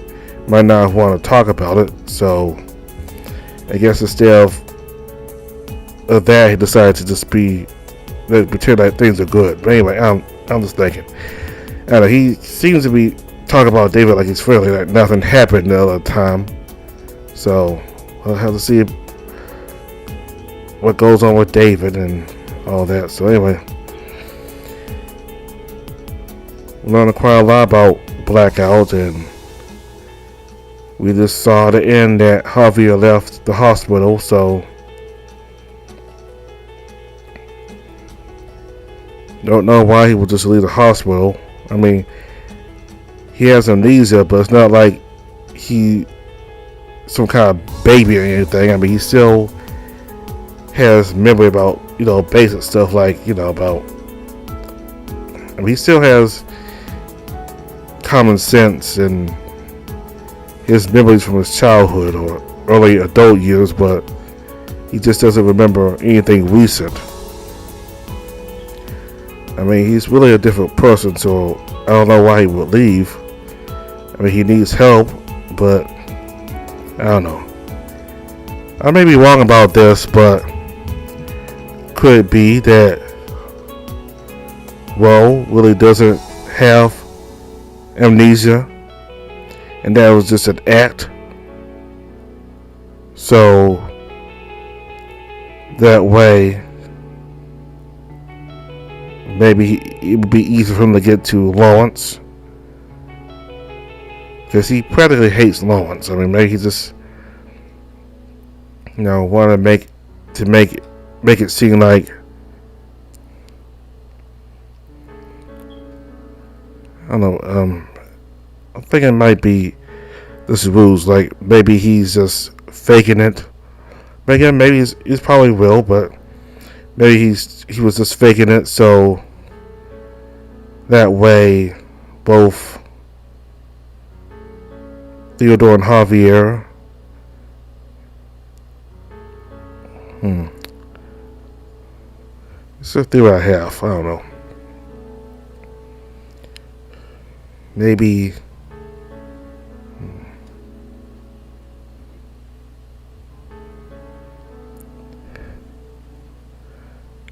might not want to talk about it. So I guess instead of that, he decided to just pretend like things are good. But anyway, I'm just thinking. I don't know, he seems to be talking about David like he's friendly, like nothing happened the other time. So we'll have to see what goes on with David and all that. So anyway, learned quite a lot about Blackout, and we just saw the end that Javier left the hospital, so don't know why he would just leave the hospital. I mean, he has amnesia, but it's not like he some kind of baby or anything. I mean, he still has memory about, basic stuff like, about, I mean, he still has common sense and his memories from his childhood or early adult years, but he just doesn't remember anything recent. I mean, he's really a different person, so I don't know why he would leave. I mean, he needs help, but I don't know. I may be wrong about this, but could it be that Ro really doesn't have amnesia and that was just an act? So that way, maybe it would be easy for him to get to Lawrence, because he practically hates Lawrence. I mean, maybe he just, wanted to make it seem like, I don't know. I'm thinking it might be this is rules. Like maybe he's just faking it. Maybe he's probably will, but maybe he was just faking it so that way both Theodore and Javier it's a theory I have. I don't know. Maybe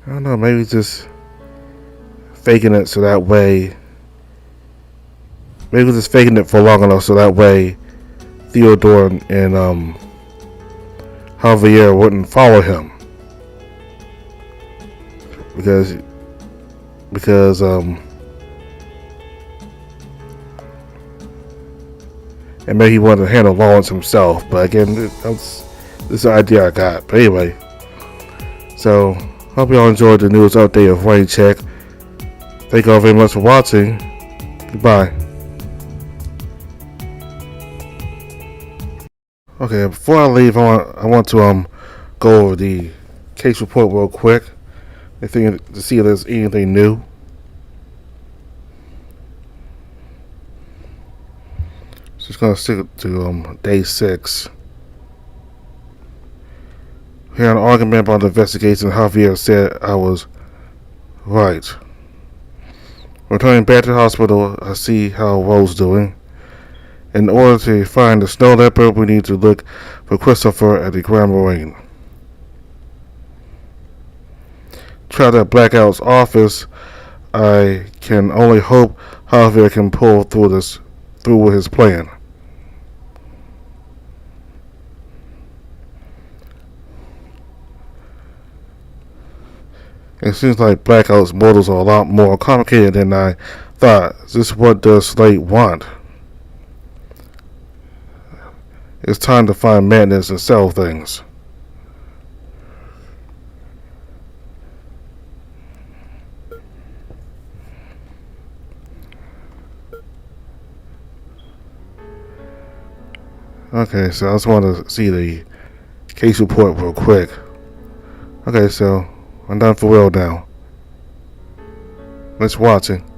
I don't know, maybe just faking it so that way, maybe just faking it for long enough so that way Theodore and Javier wouldn't follow him, because and maybe he wanted to handle Lawrence himself. But again, this is the idea I got. But anyway, so hope you all enjoyed the news update of Raincheck. Thank you all very much for watching. Goodbye. Okay, before I leave, I want to go over the case report real quick. I think to see if there's anything new. Just gonna stick to day 6. We had an argument about the investigation. Javier said I was right. Returning back to the hospital, I see how Ro's doing. In order to find the snow leopard, we need to look for Christopher at the Grand Marine. Trapped at Blackout's office, I can only hope Javier can pull through with his plan. It seems like Blackout's motives are a lot more complicated than I thought. Just what does Slate want? It's time to find madness and sell things. Okay, so I just want to see the case report real quick. Okay, so I'm done for real now. Let's watching.